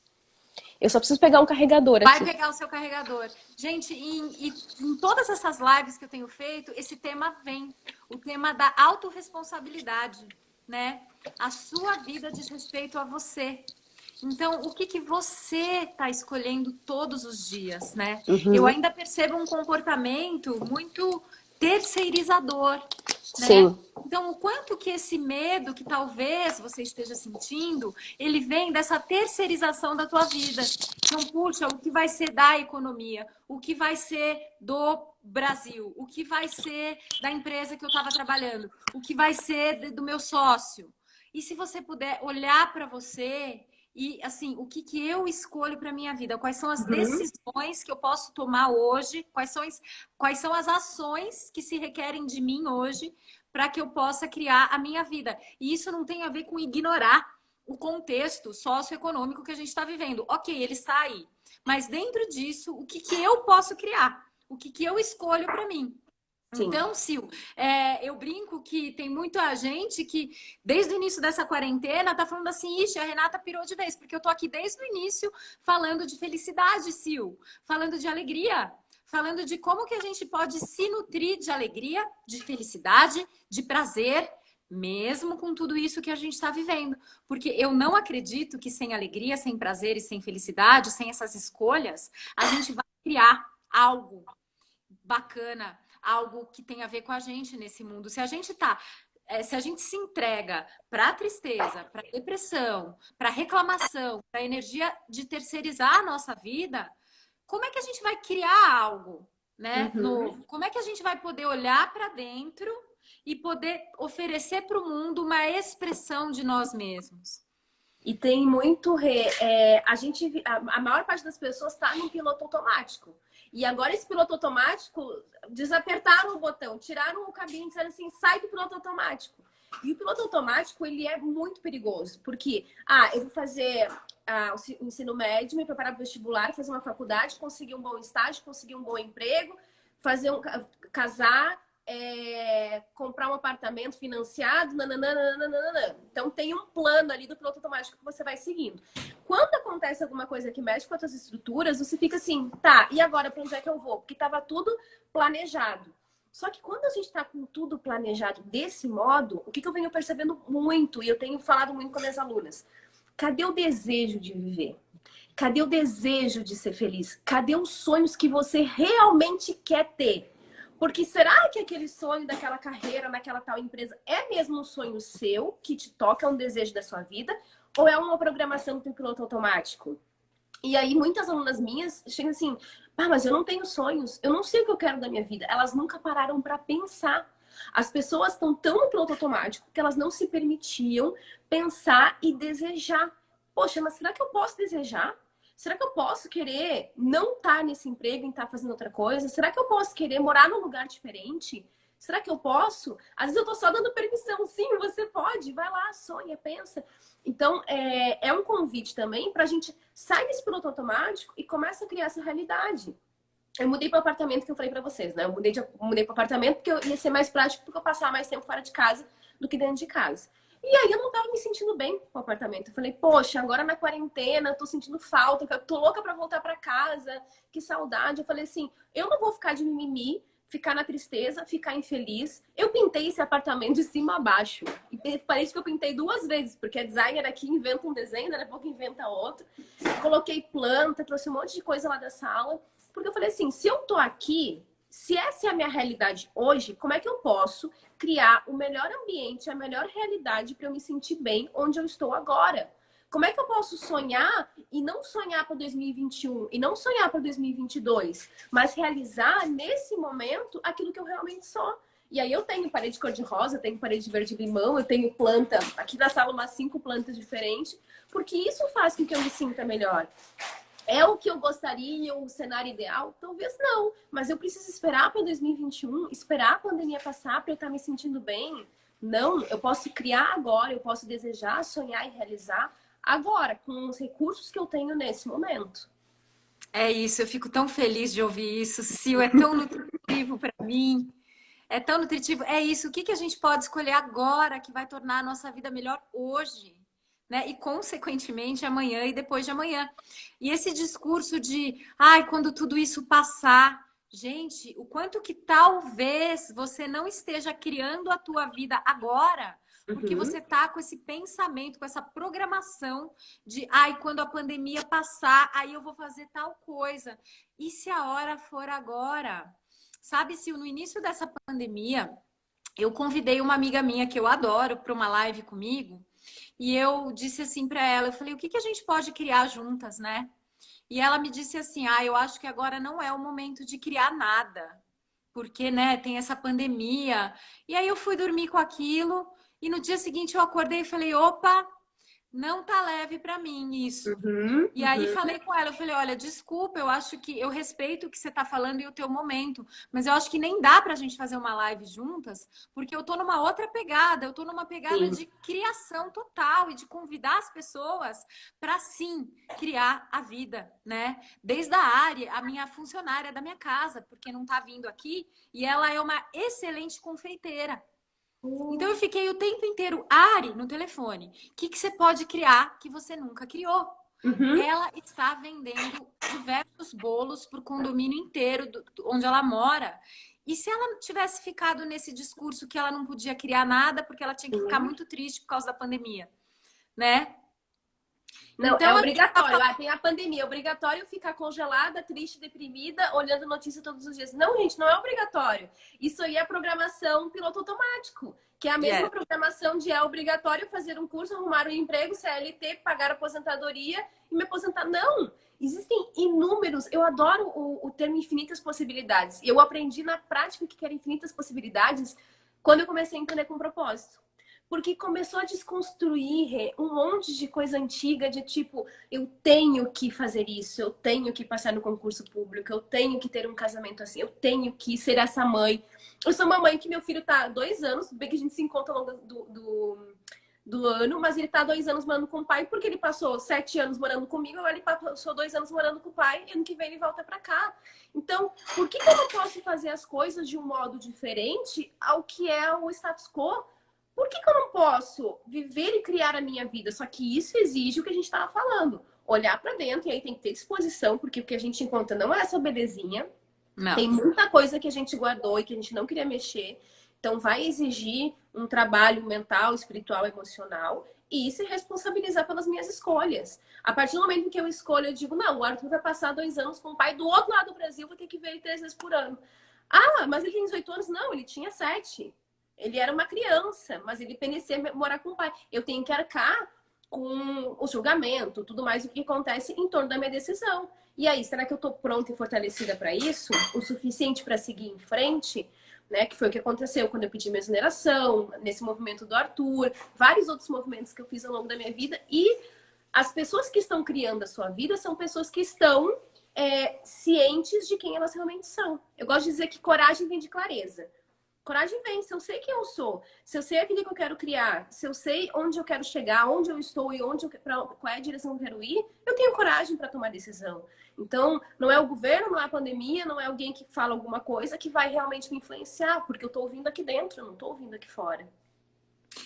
Eu só preciso pegar um carregador aqui. Vai pegar o seu carregador. Gente, em todas essas lives que eu tenho feito, esse tema vem. O tema da autorresponsabilidade, né? A sua vida diz respeito a você. Então, o que você está escolhendo todos os dias, né? Eu ainda percebo um comportamento muito terceirizador, né? Sim. Então, o quanto que esse medo que talvez você esteja sentindo, ele vem dessa terceirização da tua vida. Então, puxa, o que vai ser da economia? O que vai ser do Brasil? O que vai ser da empresa que eu estava trabalhando? O que vai ser do meu sócio? E se você puder olhar para você e, assim, o que eu escolho para minha vida? Quais são as decisões que eu posso tomar hoje? Quais são as ações que se requerem de mim hoje para que eu possa criar a minha vida? E isso não tem a ver com ignorar o contexto socioeconômico que a gente está vivendo. Ok, ele está aí. Mas dentro disso, o que eu posso criar? O que eu escolho para mim? Sim. Então, Sil, eu brinco que tem muita gente que, desde o início dessa quarentena, tá falando assim, ixi, a Renata pirou de vez, porque eu tô aqui desde o início falando de felicidade, Sil, falando de alegria, falando de como que a gente pode se nutrir de alegria, de felicidade, de prazer, mesmo com tudo isso que a gente está vivendo. Porque eu não acredito que sem alegria, sem prazer e sem felicidade, sem essas escolhas, a gente vai criar algo bacana, algo que tem a ver com a gente nesse mundo. Se a gente se entrega para a tristeza, para a depressão, para a reclamação, para a energia de terceirizar a nossa vida, como é que a gente vai criar algo, né? Como é que a gente vai poder olhar para dentro e poder oferecer para o mundo uma expressão de nós mesmos? E tem muito... a maior parte das pessoas está no piloto automático. E agora esse piloto automático, desapertaram o botão, tiraram o cabine e disseram assim, sai do piloto automático. E o piloto automático, ele é muito perigoso. Porque, eu vou fazer o ensino médio, me preparar para o vestibular, fazer uma faculdade, conseguir um bom estágio, conseguir um bom emprego, casar, comprar um apartamento financiado, nananana. Então tem um plano ali do piloto automático que você vai seguindo. Quando acontece alguma coisa que mexe com as suas estruturas, você fica assim, tá, e agora para onde é que eu vou? Porque estava tudo planejado. Só que quando a gente está com tudo planejado desse modo, o que eu venho percebendo muito, e eu tenho falado muito com minhas alunas, cadê o desejo de viver? Cadê o desejo de ser feliz? Cadê os sonhos que você realmente quer ter? Porque será que aquele sonho daquela carreira, naquela tal empresa, é mesmo um sonho seu, que te toca, é um desejo da sua vida? Ou é uma programação do piloto automático? E aí, muitas alunas minhas chegam assim, mas eu não tenho sonhos, eu não sei o que eu quero da minha vida. Elas nunca pararam para pensar. As pessoas estão tão no piloto automático que elas não se permitiam pensar e desejar. Poxa, mas será que eu posso desejar? Será que eu posso querer não estar nesse emprego e estar fazendo outra coisa? Será que eu posso querer morar num lugar diferente? Será que eu posso? Às vezes eu tô só dando permissão. Sim, você pode. Vai lá, sonha, pensa. Então, é um convite também para a gente sair desse piloto automático e começa a criar essa realidade. Eu mudei para o apartamento que eu falei para vocês, né? Eu mudei para o apartamento porque ia ser mais prático, porque eu passava mais tempo fora de casa do que dentro de casa. E aí eu não tava me sentindo bem com o apartamento. Eu falei, poxa, agora na quarentena, eu tô sentindo falta, eu tô louca para voltar para casa, que saudade. Eu falei assim, eu não vou ficar de mimimi, ficar na tristeza, ficar infeliz. Eu pintei esse apartamento de cima a baixo. E parece que eu pintei 2 vezes, porque a designer aqui inventa um desenho, daqui a pouco inventa outro. Coloquei planta, trouxe um monte de coisa lá da sala. Porque eu falei assim, se eu tô aqui, se essa é a minha realidade hoje, como é que eu posso criar o melhor ambiente, a melhor realidade para eu me sentir bem onde eu estou agora? Como é que eu posso sonhar e não sonhar para 2021 e não sonhar para 2022, mas realizar nesse momento aquilo que eu realmente sou? E aí eu tenho parede cor-de-rosa, tenho parede verde-limão, eu tenho planta, aqui na sala umas 5 plantas diferentes, porque isso faz com que eu me sinta melhor. É o que eu gostaria, o cenário ideal? Talvez não, mas eu preciso esperar para 2021, esperar a pandemia passar para eu estar me sentindo bem? Não, eu posso criar agora, eu posso desejar, sonhar e realizar agora, com os recursos que eu tenho nesse momento. É isso, eu fico tão feliz de ouvir isso. Sil, é tão nutritivo para mim. É tão nutritivo. É isso. O que a gente pode escolher agora que vai tornar a nossa vida melhor hoje? Né? E, consequentemente, amanhã e depois de amanhã. E esse discurso de, quando tudo isso passar, gente, o quanto que talvez você não esteja criando a tua vida agora, porque você tá com esse pensamento, com essa programação de, quando a pandemia passar, aí eu vou fazer tal coisa. E se a hora for agora? Sabe, se no início dessa pandemia, eu convidei uma amiga minha que eu adoro para uma live comigo, e eu disse assim para ela, eu falei, o que a gente pode criar juntas, né? E ela me disse assim, eu acho que agora não é o momento de criar nada, porque, né, tem essa pandemia. E aí eu fui dormir com aquilo, e no dia seguinte eu acordei e falei, opa, não tá leve para mim isso. E aí falei com ela, eu falei, olha, desculpa, eu acho que eu respeito o que você tá falando e o teu momento, mas eu acho que nem dá pra gente fazer uma live juntas, porque eu tô numa outra pegada, eu tô numa pegada de criação total e de convidar as pessoas para sim criar a vida, né? Desde a área, a minha funcionária da minha casa, porque não tá vindo aqui, e ela é uma excelente confeiteira. Então eu fiquei o tempo inteiro, Ari, no telefone. O que você pode criar que você nunca criou? Ela está vendendo diversos bolos para o condomínio inteiro onde ela mora. E se ela tivesse ficado nesse discurso que ela não podia criar nada porque ela tinha que ficar muito triste por causa da pandemia, né? Não, então, é obrigatório. Tem a pandemia. É obrigatório ficar congelada, triste, deprimida, olhando notícia todos os dias. Não, gente, não é obrigatório. Isso aí é programação piloto automático. Que é a mesma programação de é obrigatório fazer um curso, arrumar um emprego, CLT, pagar aposentadoria e me aposentar. Não! Existem inúmeros... Eu adoro o termo infinitas possibilidades. E eu aprendi na prática que eram infinitas possibilidades quando eu comecei a entender com propósito. Porque começou a desconstruir um monte de coisa antiga, de tipo, eu tenho que fazer isso, eu tenho que passar no concurso público, eu tenho que ter um casamento assim, eu tenho que ser essa mãe. Eu sou uma mãe que meu filho tá há 2 anos, bem que a gente se encontra ao longo do ano, mas ele tá 2 anos morando com o pai porque ele passou 7 anos morando comigo, agora ele passou 2 anos morando com o pai e ano que vem ele volta para cá. Então, por que eu não posso fazer as coisas de um modo diferente ao que é o status quo? Por que eu não posso viver e criar a minha vida? Só que isso exige o que a gente estava falando. Olhar para dentro, e aí tem que ter disposição, porque o que a gente encontra não é essa belezinha. Não. Tem muita coisa que a gente guardou e que a gente não queria mexer. Então, vai exigir um trabalho mental, espiritual, emocional e se responsabilizar pelas minhas escolhas. A partir do momento que eu escolho, eu digo, não, o Arthur vai passar 2 anos com o pai do outro lado do Brasil, vou ter que ver ele 3 vezes por ano. Ah, mas ele tem 18 anos? Não, ele tinha 7. Ele era uma criança, mas ele merecia morar com o pai. Eu tenho que arcar com o julgamento, tudo mais o que acontece em torno da minha decisão. E aí, será que eu tô pronta e fortalecida para isso? O suficiente para seguir em frente? Né? Que foi o que aconteceu quando eu pedi minha exoneração, nesse movimento do Arthur, vários outros movimentos que eu fiz ao longo da minha vida. E as pessoas que estão criando a sua vida são pessoas que estão cientes de quem elas realmente são. Eu gosto de dizer que coragem vem de clareza. Coragem vem, se eu sei quem eu sou, se eu sei a vida que eu quero criar, se eu sei onde eu quero chegar, onde eu estou e qual é a direção que eu quero ir, eu tenho coragem para tomar decisão. Então, não é o governo, não é a pandemia, não é alguém que fala alguma coisa que vai realmente me influenciar, porque eu estou ouvindo aqui dentro, eu não estou ouvindo aqui fora.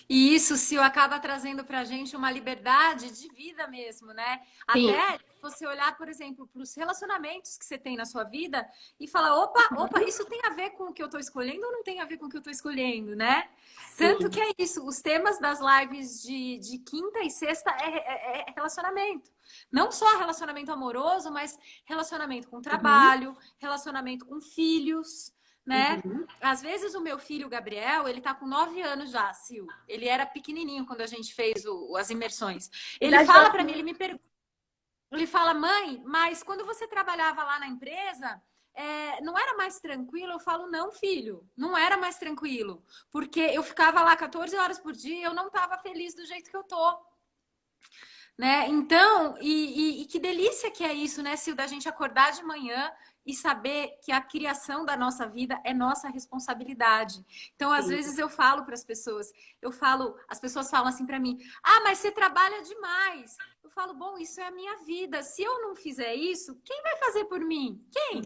E isso, Sil, acaba trazendo pra gente uma liberdade de vida mesmo, né? Sim. Até você olhar, por exemplo, para os relacionamentos que você tem na sua vida e falar, opa, isso tem a ver com o que eu tô escolhendo ou não tem a ver com o que eu tô escolhendo, né? Sim. Tanto que é isso, os temas das lives de quinta e sexta é relacionamento. Não só relacionamento amoroso, mas relacionamento com trabalho, relacionamento com filhos, né? Às vezes o meu filho, o Gabriel, ele tá com 9 anos já, Sil. Ele era pequenininho quando a gente fez as imersões. Ele fala para mim, ele me pergunta, ele fala, mãe, mas quando você trabalhava lá na empresa, não era mais tranquilo? Eu falo, não, filho, não era mais tranquilo. Porque eu ficava lá 14 horas por dia e eu não tava feliz do jeito que eu tô. Né? Então, e que delícia que é isso, né, Sil, da gente acordar de manhã e saber que a criação da nossa vida é nossa responsabilidade. Então, às vezes eu falo para as pessoas, as pessoas falam assim para mim, mas você trabalha demais. Eu falo, bom, isso é a minha vida. Se eu não fizer isso, quem vai fazer por mim? Quem?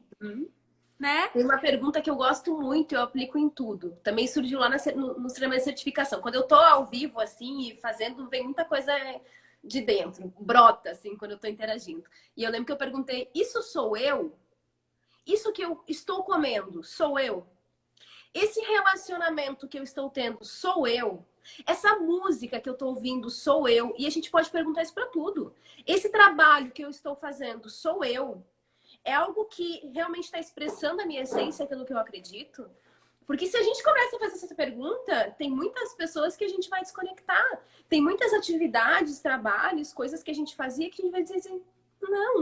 Né? Tem uma pergunta que eu gosto muito, eu aplico em tudo. Também surgiu lá no treinamento de certificação. Quando eu tô ao vivo, assim, e fazendo, vem muita coisa de dentro, brota, assim, quando eu tô interagindo. E eu lembro que eu perguntei, isso sou eu? Isso que eu estou comendo, sou eu? Esse relacionamento que eu estou tendo, sou eu? Essa música que eu estou ouvindo, sou eu? E a gente pode perguntar isso para tudo. Esse trabalho que eu estou fazendo, sou eu? É algo que realmente está expressando a minha essência, aquilo que eu acredito? Porque se a gente começa a fazer essa pergunta, tem muitas pessoas que a gente vai desconectar. Tem muitas atividades, trabalhos, coisas que a gente fazia que a gente vai dizer assim,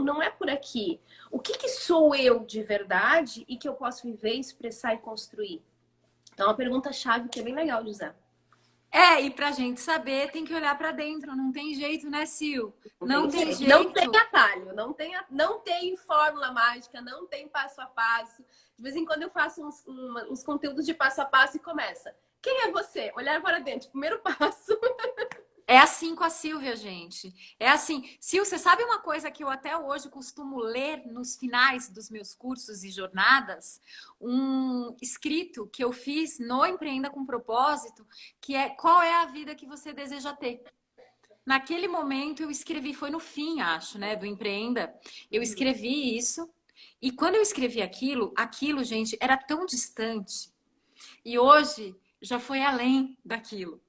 não é por aqui. O que sou eu de verdade e que eu posso viver, expressar e construir? Então, é uma pergunta-chave que é bem legal de usar. E pra gente saber, tem que olhar pra dentro, não tem jeito, né, Sil? Não tem jeito. Não tem atalho, não tem fórmula mágica, não tem passo a passo. De vez em quando eu faço uns conteúdos de passo a passo e começa. Quem é você? Olhar para dentro, primeiro passo. É assim com a Silvia, gente. É assim. Sil, você sabe uma coisa que eu até hoje costumo ler nos finais dos meus cursos e jornadas? Um escrito que eu fiz no Empreenda com Propósito, que é qual é a vida que você deseja ter. Naquele momento eu escrevi, foi no fim, acho, né, do Empreenda. Eu escrevi isso. E quando eu escrevi aquilo, gente, era tão distante. E hoje já foi além daquilo.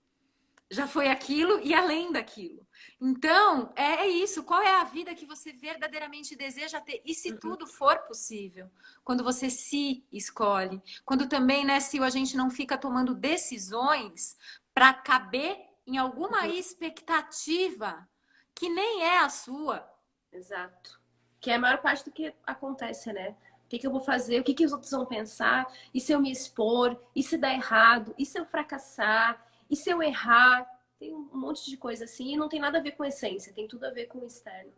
Já foi aquilo e além daquilo. Então, é isso. Qual é a vida que você verdadeiramente deseja ter? E se tudo for possível? Quando você se escolhe. Quando também, né, Sil, a gente não fica tomando decisões para caber em alguma expectativa que nem é a sua. Exato. Que é a maior parte do que acontece, né? O que eu vou fazer? O que os outros vão pensar? E se eu me expor? E se dar errado? E se eu fracassar? E se eu errar? Tem um monte de coisa assim e não tem nada a ver com essência, tem tudo a ver com o externo.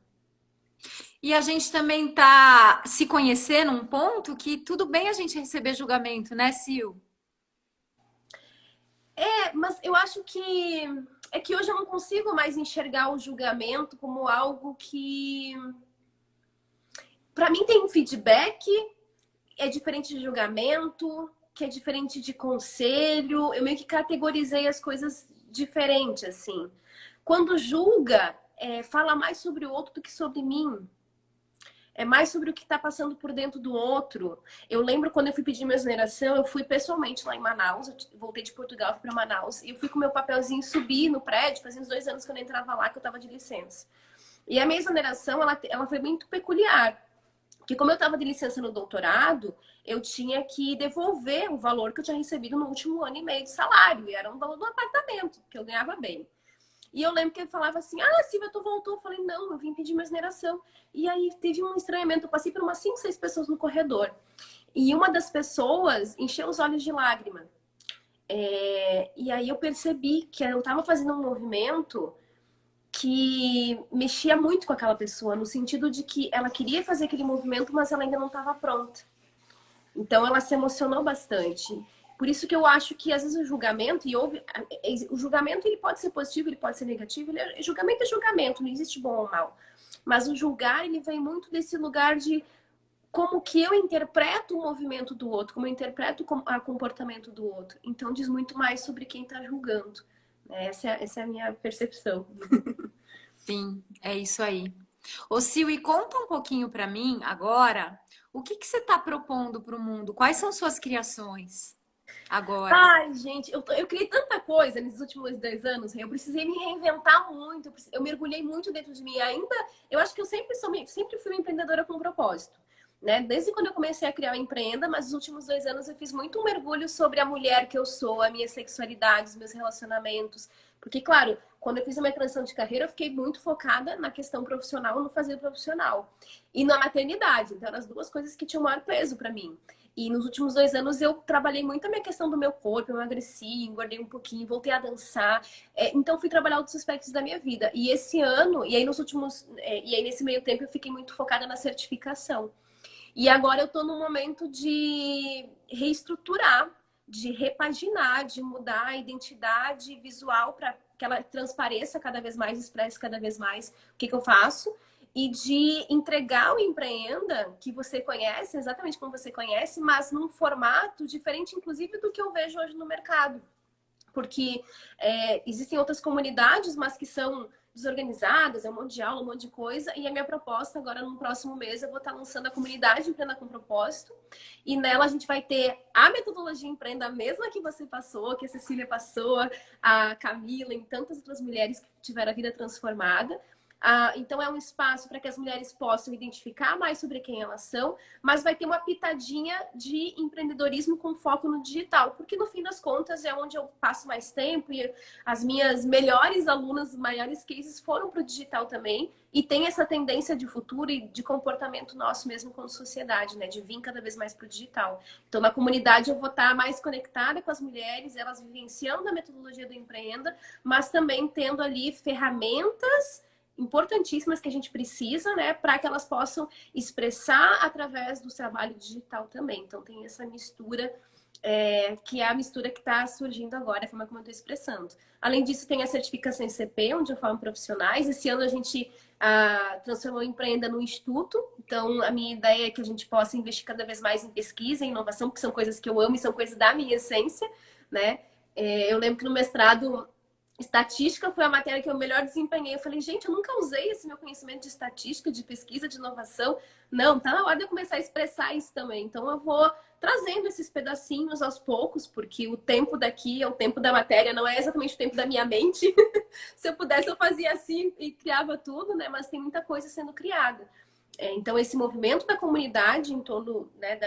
E a gente também tá se conhecendo num ponto que tudo bem a gente receber julgamento, né, Sil? Mas eu acho que É que hoje eu não consigo mais enxergar o julgamento como algo que, para mim, tem um feedback, é diferente de julgamento, que é diferente de conselho. Eu meio que categorizei as coisas diferente, assim. Quando julga, fala mais sobre o outro do que sobre mim. É mais sobre o que está passando por dentro do outro. Eu lembro quando eu fui pedir minha exoneração, eu fui pessoalmente lá em Manaus. Eu voltei de Portugal para Manaus. E eu fui com meu papelzinho subir no prédio. Fazia uns 2 anos que eu não entrava lá, que eu estava de licença. E a minha exoneração, ela foi muito peculiar. Porque como eu estava de licença no doutorado, eu tinha que devolver o valor que eu tinha recebido no último ano e meio de salário. E era um valor do apartamento, que eu ganhava bem. E eu lembro que ele falava assim, Silvia, tu voltou? Eu falei, não, eu vim pedir minha exoneração. E aí teve um estranhamento, eu passei por umas 5, 6 pessoas no corredor. E uma das pessoas encheu os olhos de lágrima. E aí eu percebi que eu estava fazendo um movimento que mexia muito com aquela pessoa, no sentido de que ela queria fazer aquele movimento, mas ela ainda não estava pronta. Então ela se emocionou bastante. Por isso que eu acho que às vezes o julgamento, o julgamento ele pode ser positivo, ele pode ser negativo, julgamento é julgamento, não existe bom ou mal. Mas o julgar, ele vem muito desse lugar de como que eu interpreto o movimento do outro, como eu interpreto o comportamento do outro. Então diz muito mais sobre quem está julgando. Essa é a minha percepção. Sim, é isso aí. Ô, Sil, e conta um pouquinho para mim agora, o que que você está propondo para o mundo? Quais são suas criações agora? Ai, gente, eu criei tanta coisa nesses últimos 2 anos, eu precisei me reinventar muito, eu mergulhei muito dentro de mim. Ainda, eu acho que eu sempre fui uma empreendedora com propósito, né? Desde quando eu comecei a criar a Empreenda, mas nos últimos 2 anos eu fiz muito um mergulho sobre a mulher que eu sou, a minha sexualidade, os meus relacionamentos. Porque, claro, quando eu fiz a minha transição de carreira, eu fiquei muito focada na questão profissional, no fazer profissional. E na maternidade. Então, eram as duas coisas que tinham maior peso para mim. E nos últimos 2 anos eu trabalhei muito a minha questão do meu corpo, eu emagreci, engordei um pouquinho, voltei a dançar. Então fui trabalhar outros aspectos da minha vida. E esse ano, e aí nesse meio tempo eu fiquei muito focada na certificação. E agora eu tô num momento de reestruturar, de repaginar, de mudar a identidade visual para que ela transpareça cada vez mais, expresse cada vez mais o que eu faço e de entregar o Empreenda que você conhece, exatamente como você conhece, mas num formato diferente, inclusive, do que eu vejo hoje no mercado. Porque existem outras comunidades, mas que são desorganizadas, é um monte de aula, um monte de coisa. E a minha proposta agora, no próximo mês, eu vou estar lançando a comunidade Empreenda com Propósito. E nela a gente vai ter a metodologia Empreenda, a mesma que você passou, que a Cecília passou, a Camila e tantas outras mulheres que tiveram a vida transformada. Então é um espaço para que as mulheres possam identificar mais sobre quem elas são, mas vai ter uma pitadinha de empreendedorismo com foco no digital, porque no fim das contas é onde eu passo mais tempo e as minhas melhores alunas, maiores cases foram para o digital também e tem essa tendência de futuro e de comportamento nosso mesmo como sociedade, né, de vir cada vez mais para o digital. Então na comunidade eu vou estar mais conectada com as mulheres, elas vivenciando a metodologia do Empreenda, mas também tendo ali ferramentas importantíssimas que a gente precisa, né, para que elas possam expressar através do trabalho digital também. Então tem essa mistura, que é a mistura que está surgindo agora, a forma como eu estou expressando. Além disso, tem a certificação em CP, onde eu falo profissionais. Esse ano a gente transformou o Empreenda no instituto. Então a minha ideia é que a gente possa investir cada vez mais em pesquisa, em inovação, porque são coisas que eu amo e são coisas da minha essência, né? Eu lembro que no mestrado estatística foi a matéria que eu melhor desempenhei. Eu falei, gente, eu nunca usei esse meu conhecimento de estatística, de pesquisa, de inovação. Não, tá na hora de eu começar a expressar isso também. Então eu vou trazendo esses pedacinhos aos poucos, porque o tempo daqui é o tempo da matéria, não é exatamente o tempo da minha mente. Se eu pudesse, eu fazia assim e criava tudo, né? Mas tem muita coisa sendo criada. Então, esse movimento da comunidade em torno, né,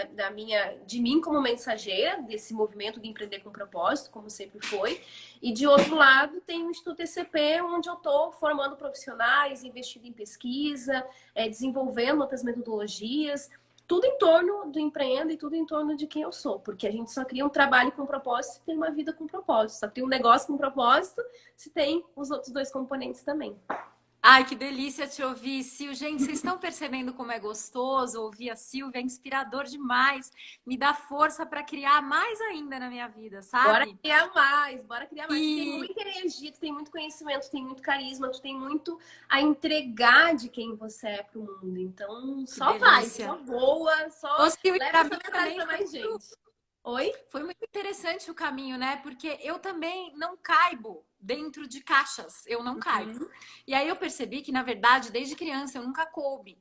de mim como mensageira, desse movimento de empreender com propósito, como sempre foi. E, de outro lado, tem o Instituto ECP, onde eu estou formando profissionais, investindo em pesquisa, desenvolvendo outras metodologias, tudo em torno do Empreenda e tudo em torno de quem eu sou. Porque a gente só cria um trabalho com propósito se tem uma vida com propósito. Só cria um negócio com propósito se tem os outros dois componentes também. Ai, que delícia te ouvir, Sil. Gente, vocês estão percebendo como é gostoso ouvir a Silvia? É inspirador demais. Me dá força para criar mais ainda na minha vida, Bora sabe? criar mais, bora criar mais. Tu tem E muita energia, tu tem muito conhecimento, tu tem muito carisma, tu tem muito a entregar de quem você é pro mundo. Então, que só vai, delícia. só voa, Ô, só Sil, e leva para essa mim mensagem também pra mais gente. Oi? foi muito interessante o caminho, né? Porque eu também não caibo dentro de caixas, eu não caibo. Uhum. E aí eu percebi que, na verdade, desde criança eu nunca coube.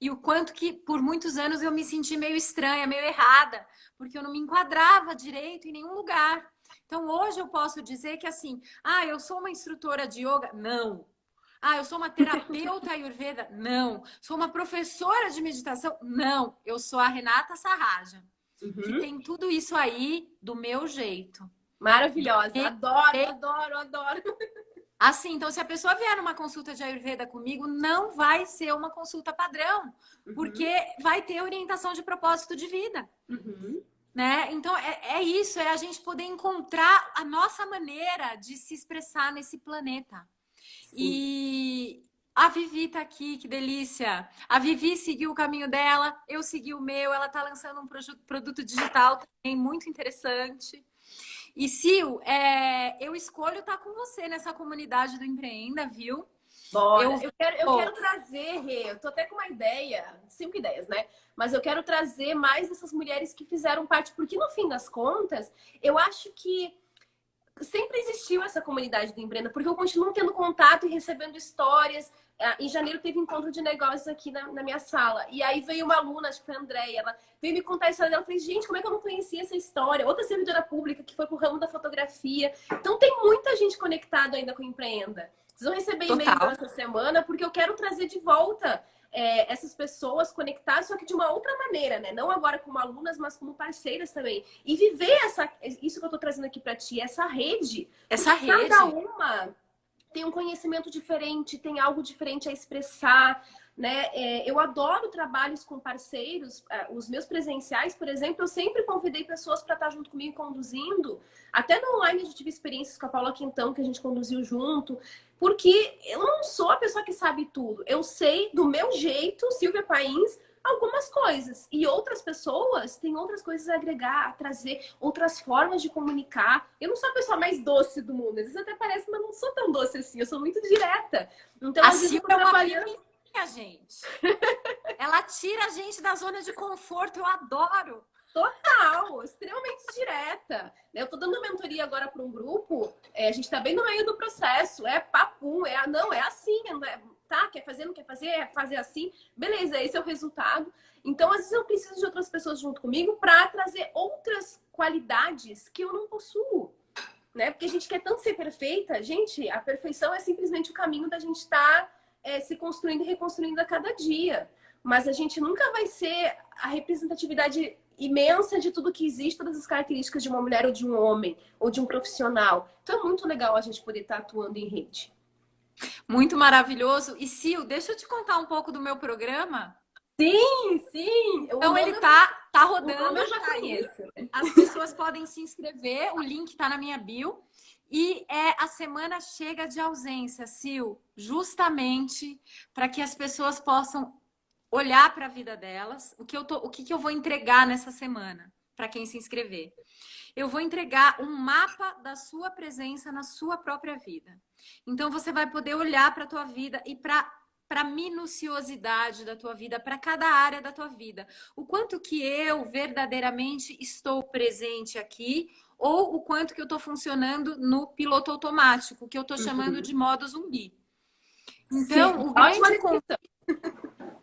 E o quanto que por muitos anos eu me senti meio estranha, meio errada, porque eu não me enquadrava direito em nenhum lugar. Então hoje eu posso dizer que assim, ah, eu sou uma instrutora de yoga? Não. Ah, eu sou uma terapeuta ayurveda? Não. Sou uma professora de meditação? Não. Eu sou a Renata Sarraja, que Uhum. tem tudo isso aí do meu jeito. Maravilhosa. E- Adoro, adoro, adoro. Assim, então se a pessoa vier numa consulta de Ayurveda comigo, não vai ser uma consulta padrão, porque Uhum. vai ter orientação de propósito de vida, Uhum. né? Então é isso, é a gente poder encontrar a nossa maneira de se expressar nesse planeta. Sim. E a Vivi tá aqui, que delícia. A Vivi seguiu o caminho dela, eu segui o meu. Ela tá lançando um produto digital também muito interessante. E Sil, eu escolho estar com você nessa comunidade do Empreenda, viu? Bora. Eu Eu quero trazer, Rê, eu tô até com uma ideia, 5 ideias, né? Mas eu quero trazer mais essas mulheres que fizeram parte, porque no fim das contas, eu acho que sempre existiu essa comunidade do Empreenda, porque eu continuo tendo contato e recebendo histórias. Em janeiro teve um encontro de negócios aqui na minha sala. E aí veio uma aluna, acho que foi a Andréia, ela veio me contar a história dela. Eu falei, gente, como é que eu não conhecia essa história? Outra servidora pública que foi pro ramo da fotografia. Então tem muita gente conectada ainda com o Empreenda. Vocês vão receber e-mail meu total. essa semana, porque eu quero trazer de volta essas pessoas conectadas, só que de uma outra maneira, né? Não agora como alunas, mas como parceiras também. E viver isso que eu tô trazendo aqui para ti, essa rede, Essa porque cada rede. uma tem um conhecimento diferente, tem algo diferente a expressar, né? Eu adoro trabalhos com parceiros. Os meus presenciais, por exemplo, eu sempre convidei pessoas para estar junto comigo conduzindo. Até no online a gente tive experiências com a Paula Quintão, que a gente conduziu junto. Porque eu não sou a pessoa que sabe tudo. Eu sei do meu jeito, Silvia Pains, algumas coisas. E outras pessoas têm outras coisas a agregar, a trazer, outras formas de comunicar. Eu não sou a pessoa mais doce do mundo. Às vezes até parece, mas não sou tão doce assim. Eu sou muito direta. Então, A às vezes eu Sil tô é uma trabalhando. menininha, gente. Ela tira a gente da zona de conforto, eu adoro. Total, extremamente direta. Eu tô dando mentoria agora para um grupo, a gente tá bem no meio do processo, é papum, não, é assim, tá? Quer fazer, não quer fazer, é fazer assim, beleza, esse é o resultado. Então, às vezes eu preciso de outras pessoas junto comigo para trazer outras qualidades que eu não possuo, né? Porque a gente quer tanto ser perfeita, gente, a perfeição é simplesmente o caminho da gente estar se construindo e reconstruindo a cada dia. Mas a gente nunca vai ser a representatividade imensa de tudo que existe, todas as características de uma mulher ou de um homem, ou de um profissional. Então é muito legal a gente poder estar atuando em rede. Muito maravilhoso. E Sil, deixa eu te contar um pouco do meu programa. Sim, sim. Então ele tá O rodando, nome eu já tá aí. conheço. As pessoas podem se inscrever, o link tá na minha bio. E é a semana chega de ausência, Sil, justamente para que as pessoas possam olhar para a vida delas, o que que eu vou entregar nessa semana para quem se inscrever. Eu vou entregar um mapa da sua presença na sua própria vida. Então você vai poder olhar para a tua vida e para a minuciosidade da tua vida, para cada área da tua vida. O quanto que eu verdadeiramente estou presente aqui, ou o quanto que eu estou funcionando no piloto automático, que eu estou chamando de modo zumbi. Sim, Então, o ótima grande descrição.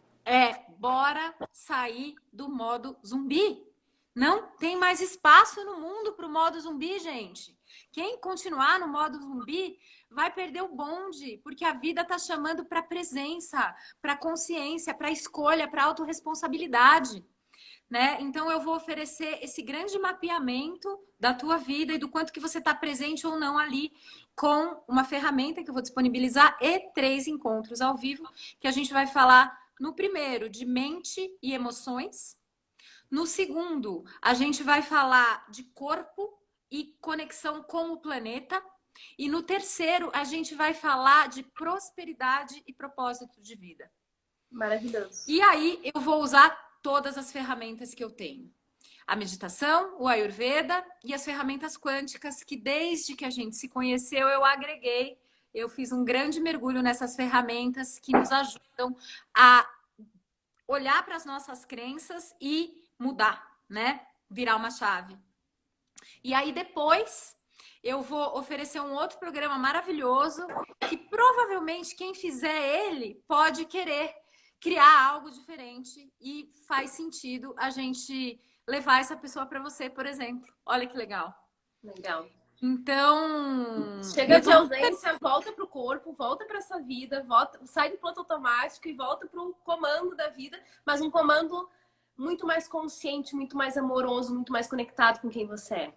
bora sair do modo zumbi. Não tem mais espaço no mundo para o modo zumbi, gente. Quem continuar no modo zumbi vai perder o bonde, porque a vida está chamando para presença, para consciência, para escolha, para autorresponsabilidade, né? Então eu vou oferecer esse grande mapeamento da tua vida e do quanto que você está presente ou não ali, com uma ferramenta que eu vou disponibilizar e 3 encontros ao vivo que a gente vai falar no primeiro de mente e emoções. No segundo, a gente vai falar de corpo e conexão com o planeta. E no terceiro, a gente vai falar de prosperidade e propósito de vida. Maravilhoso. E aí eu vou usar todas as ferramentas que eu tenho. A meditação, o Ayurveda e as ferramentas quânticas que desde que a gente se conheceu eu agreguei. Eu fiz um grande mergulho nessas ferramentas que nos ajudam a olhar para as nossas crenças e mudar, né? Virar uma chave. E aí depois eu vou oferecer um outro programa maravilhoso que provavelmente quem fizer ele pode querer criar algo diferente e faz sentido a gente levar essa pessoa para você, por exemplo. Olha que legal. Legal. Então, chega de ausência, volta pro corpo, volta para essa vida, volta, sai do piloto automático e volta pro comando da vida, mas um comando muito mais consciente, muito mais amoroso, muito mais conectado com quem você é.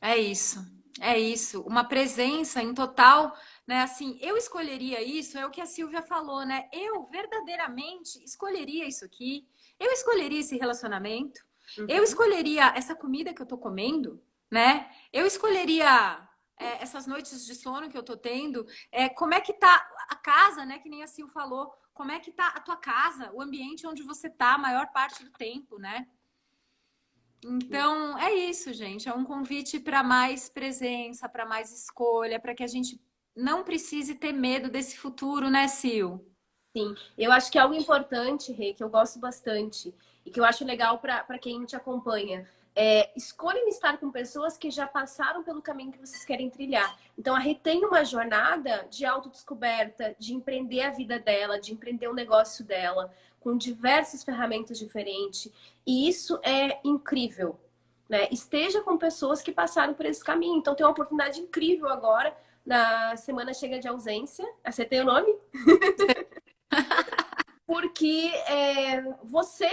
É isso. É isso. Uma presença em total, né? Assim, eu escolheria isso, é o que a Silvia falou, né? Eu verdadeiramente escolheria isso aqui. Eu escolheria esse relacionamento. Eu escolheria essa comida que eu tô comendo, né? Eu escolheria essas noites de sono que eu tô tendo. Como é que tá a casa, né? Que nem a Sil falou. Como é que tá a tua casa, o ambiente onde você tá a maior parte do tempo, né? Então, é isso, gente. É um convite para mais presença, para mais escolha, para que a gente não precise ter medo desse futuro, né, Sil? Sim, eu acho que algo importante, Rê, que eu gosto bastante e que eu acho legal para quem te acompanha, escolhem estar com pessoas que já passaram pelo caminho que vocês querem trilhar. Então, a Rê tem uma jornada de autodescoberta, de empreender a vida dela, de empreender o negócio dela, com diversas ferramentas diferentes. E isso é incrível, né? Esteja com pessoas que passaram por esse caminho. Então, tem uma oportunidade incrível agora, na Semana Chega de Ausência. Acertei o nome? Porque você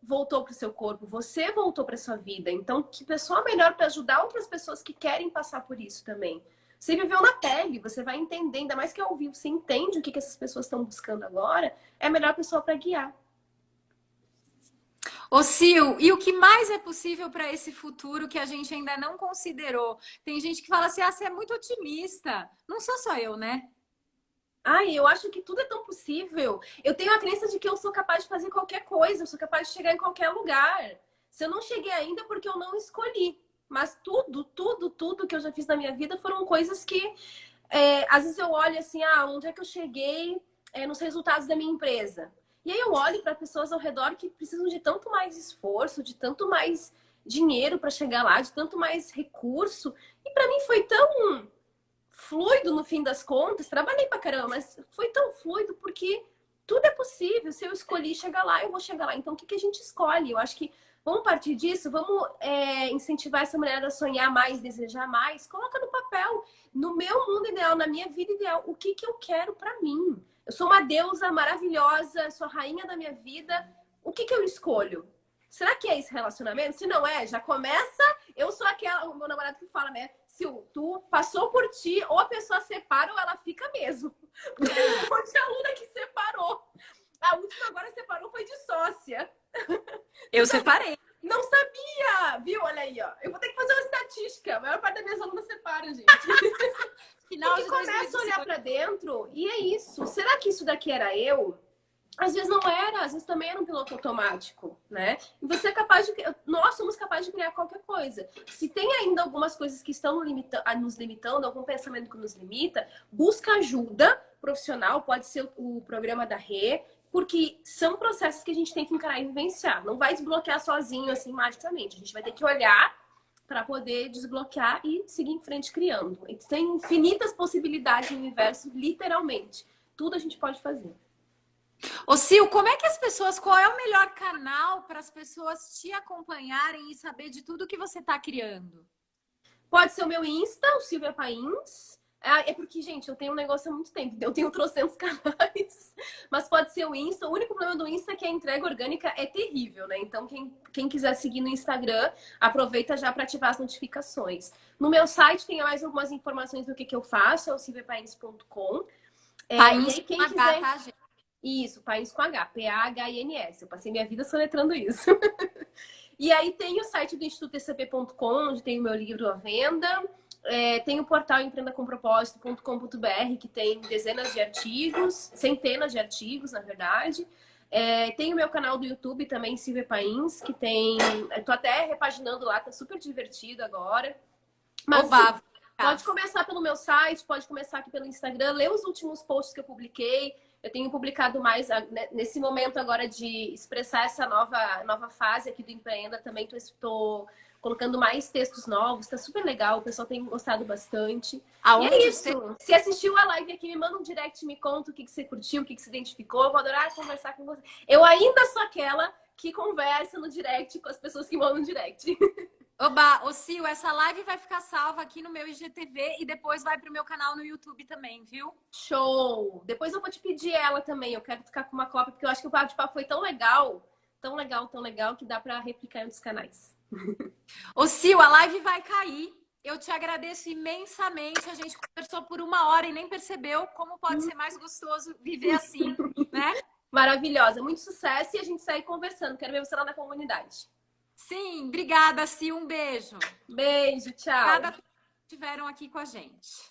voltou para o seu corpo, você voltou para sua vida. Então, que pessoa melhor para ajudar outras pessoas que querem passar por isso também? Você viveu na pele, você vai entender, ainda mais que ao vivo, você entende o que essas pessoas estão buscando agora, é a melhor pessoa para guiar. Ô, Sil, e o que mais é possível para esse futuro que a gente ainda não considerou? Tem gente que fala assim, você é muito otimista. Não sou só eu, né? Ai, eu acho que tudo é tão possível. Eu tenho a crença de que eu sou capaz de fazer qualquer coisa, eu sou capaz de chegar em qualquer lugar. Se eu não cheguei ainda, é porque eu não escolhi. Mas tudo que eu já fiz na minha vida foram coisas que, às vezes eu olho assim, onde é que eu cheguei nos resultados da minha empresa? E aí eu olho para pessoas ao redor que precisam de tanto mais esforço, de tanto mais dinheiro para chegar lá, de tanto mais recurso. E para mim foi tão fluido no fim das contas, trabalhei pra caramba, mas foi tão fluido porque tudo é possível. Se eu escolhi chegar lá, eu vou chegar lá. Então, o que a gente escolhe? Eu acho que vamos partir disso, vamos incentivar essa mulher a sonhar mais, desejar mais. Coloca no papel, no meu mundo ideal, na minha vida ideal, o que eu quero pra mim. Eu sou uma deusa maravilhosa, sou a rainha da minha vida. O que eu escolho? Será que é esse relacionamento? Se não é, já começa. Eu sou o meu namorado que fala, né? Se tu passou por ti, ou a pessoa separa ou ela fica mesmo. Porque um monte de aluna que separou. A última agora separou foi de sócia. Eu separei. Não sabia! Viu? Olha aí, ó. Eu vou ter que fazer uma estatística. A maior parte das minhas alunas separa, gente. Final e começa a olhar pra dentro e é isso. Será que isso daqui era eu? Às vezes não era, às vezes também era um piloto automático, né? E você é capaz de... Nós somos capazes de criar qualquer coisa. Se tem ainda algumas coisas que estão nos limitando, algum pensamento que nos limita, busca ajuda profissional, pode ser o programa da Rê, porque são processos que a gente tem que encarar e vivenciar. Não vai desbloquear sozinho, assim, magicamente. A gente vai ter que olhar para poder desbloquear e seguir em frente criando. Tem infinitas possibilidades no universo, literalmente. Tudo a gente pode fazer. Ô, Sil, como é que qual é o melhor canal para as pessoas te acompanharem e saber de tudo que você está criando? Pode ser o meu Insta, o Silvia Pains. É porque, gente, eu tenho um negócio há muito tempo. Eu tenho trocentos canais. Mas pode ser o Insta. O único problema do Insta é que a entrega orgânica é terrível, né? Então, quem quiser seguir no Instagram, aproveita já para ativar as notificações. No meu site tem mais algumas informações do que eu faço. É o silviapains.com. Pains quem com quiser... H, tá, gente? Isso, Pains com H. P-A-H-I-N-S. Eu passei minha vida soletrando isso. E aí tem o site do institutotcp.com, onde tem o meu livro à venda. Tem o portal empreendacompropósito.com.br, que tem dezenas de artigos, centenas de artigos, na verdade. Tem o meu canal do YouTube também, Silvia Pains, que tem... Tô até repaginando lá, tá super divertido agora. Mas Oba! assim, pode começar pelo meu site, pode começar aqui pelo Instagram, lê os últimos posts que eu publiquei. Eu tenho publicado mais nesse momento agora de expressar essa nova fase aqui do Empreenda. Também estou colocando mais textos novos, tá super legal, o pessoal tem gostado bastante. Aonde e é isso. Se assistiu a live aqui, me manda um direct, me conta o que você curtiu, o que você identificou. Eu vou adorar conversar com você. Eu ainda sou aquela que conversa no direct com as pessoas que mandam direct. Oba, ô Sil, essa live vai ficar salva aqui no meu IGTV e depois vai pro meu canal no YouTube também, viu? Show! Depois eu vou te pedir ela também. Eu quero ficar com uma cópia, porque eu acho que o bate-papo foi tão legal, tão legal, tão legal, que dá para replicar em outros canais. Ô Sil, a live vai cair. Eu te agradeço imensamente. A gente conversou por 1 hora e nem percebeu como pode ser mais gostoso viver assim, né? Maravilhosa. Muito sucesso e a gente segue conversando. Quero ver você lá na comunidade. Sim, obrigada, Sil. Um beijo. Beijo, tchau. Obrigada por que estiveram aqui com a gente.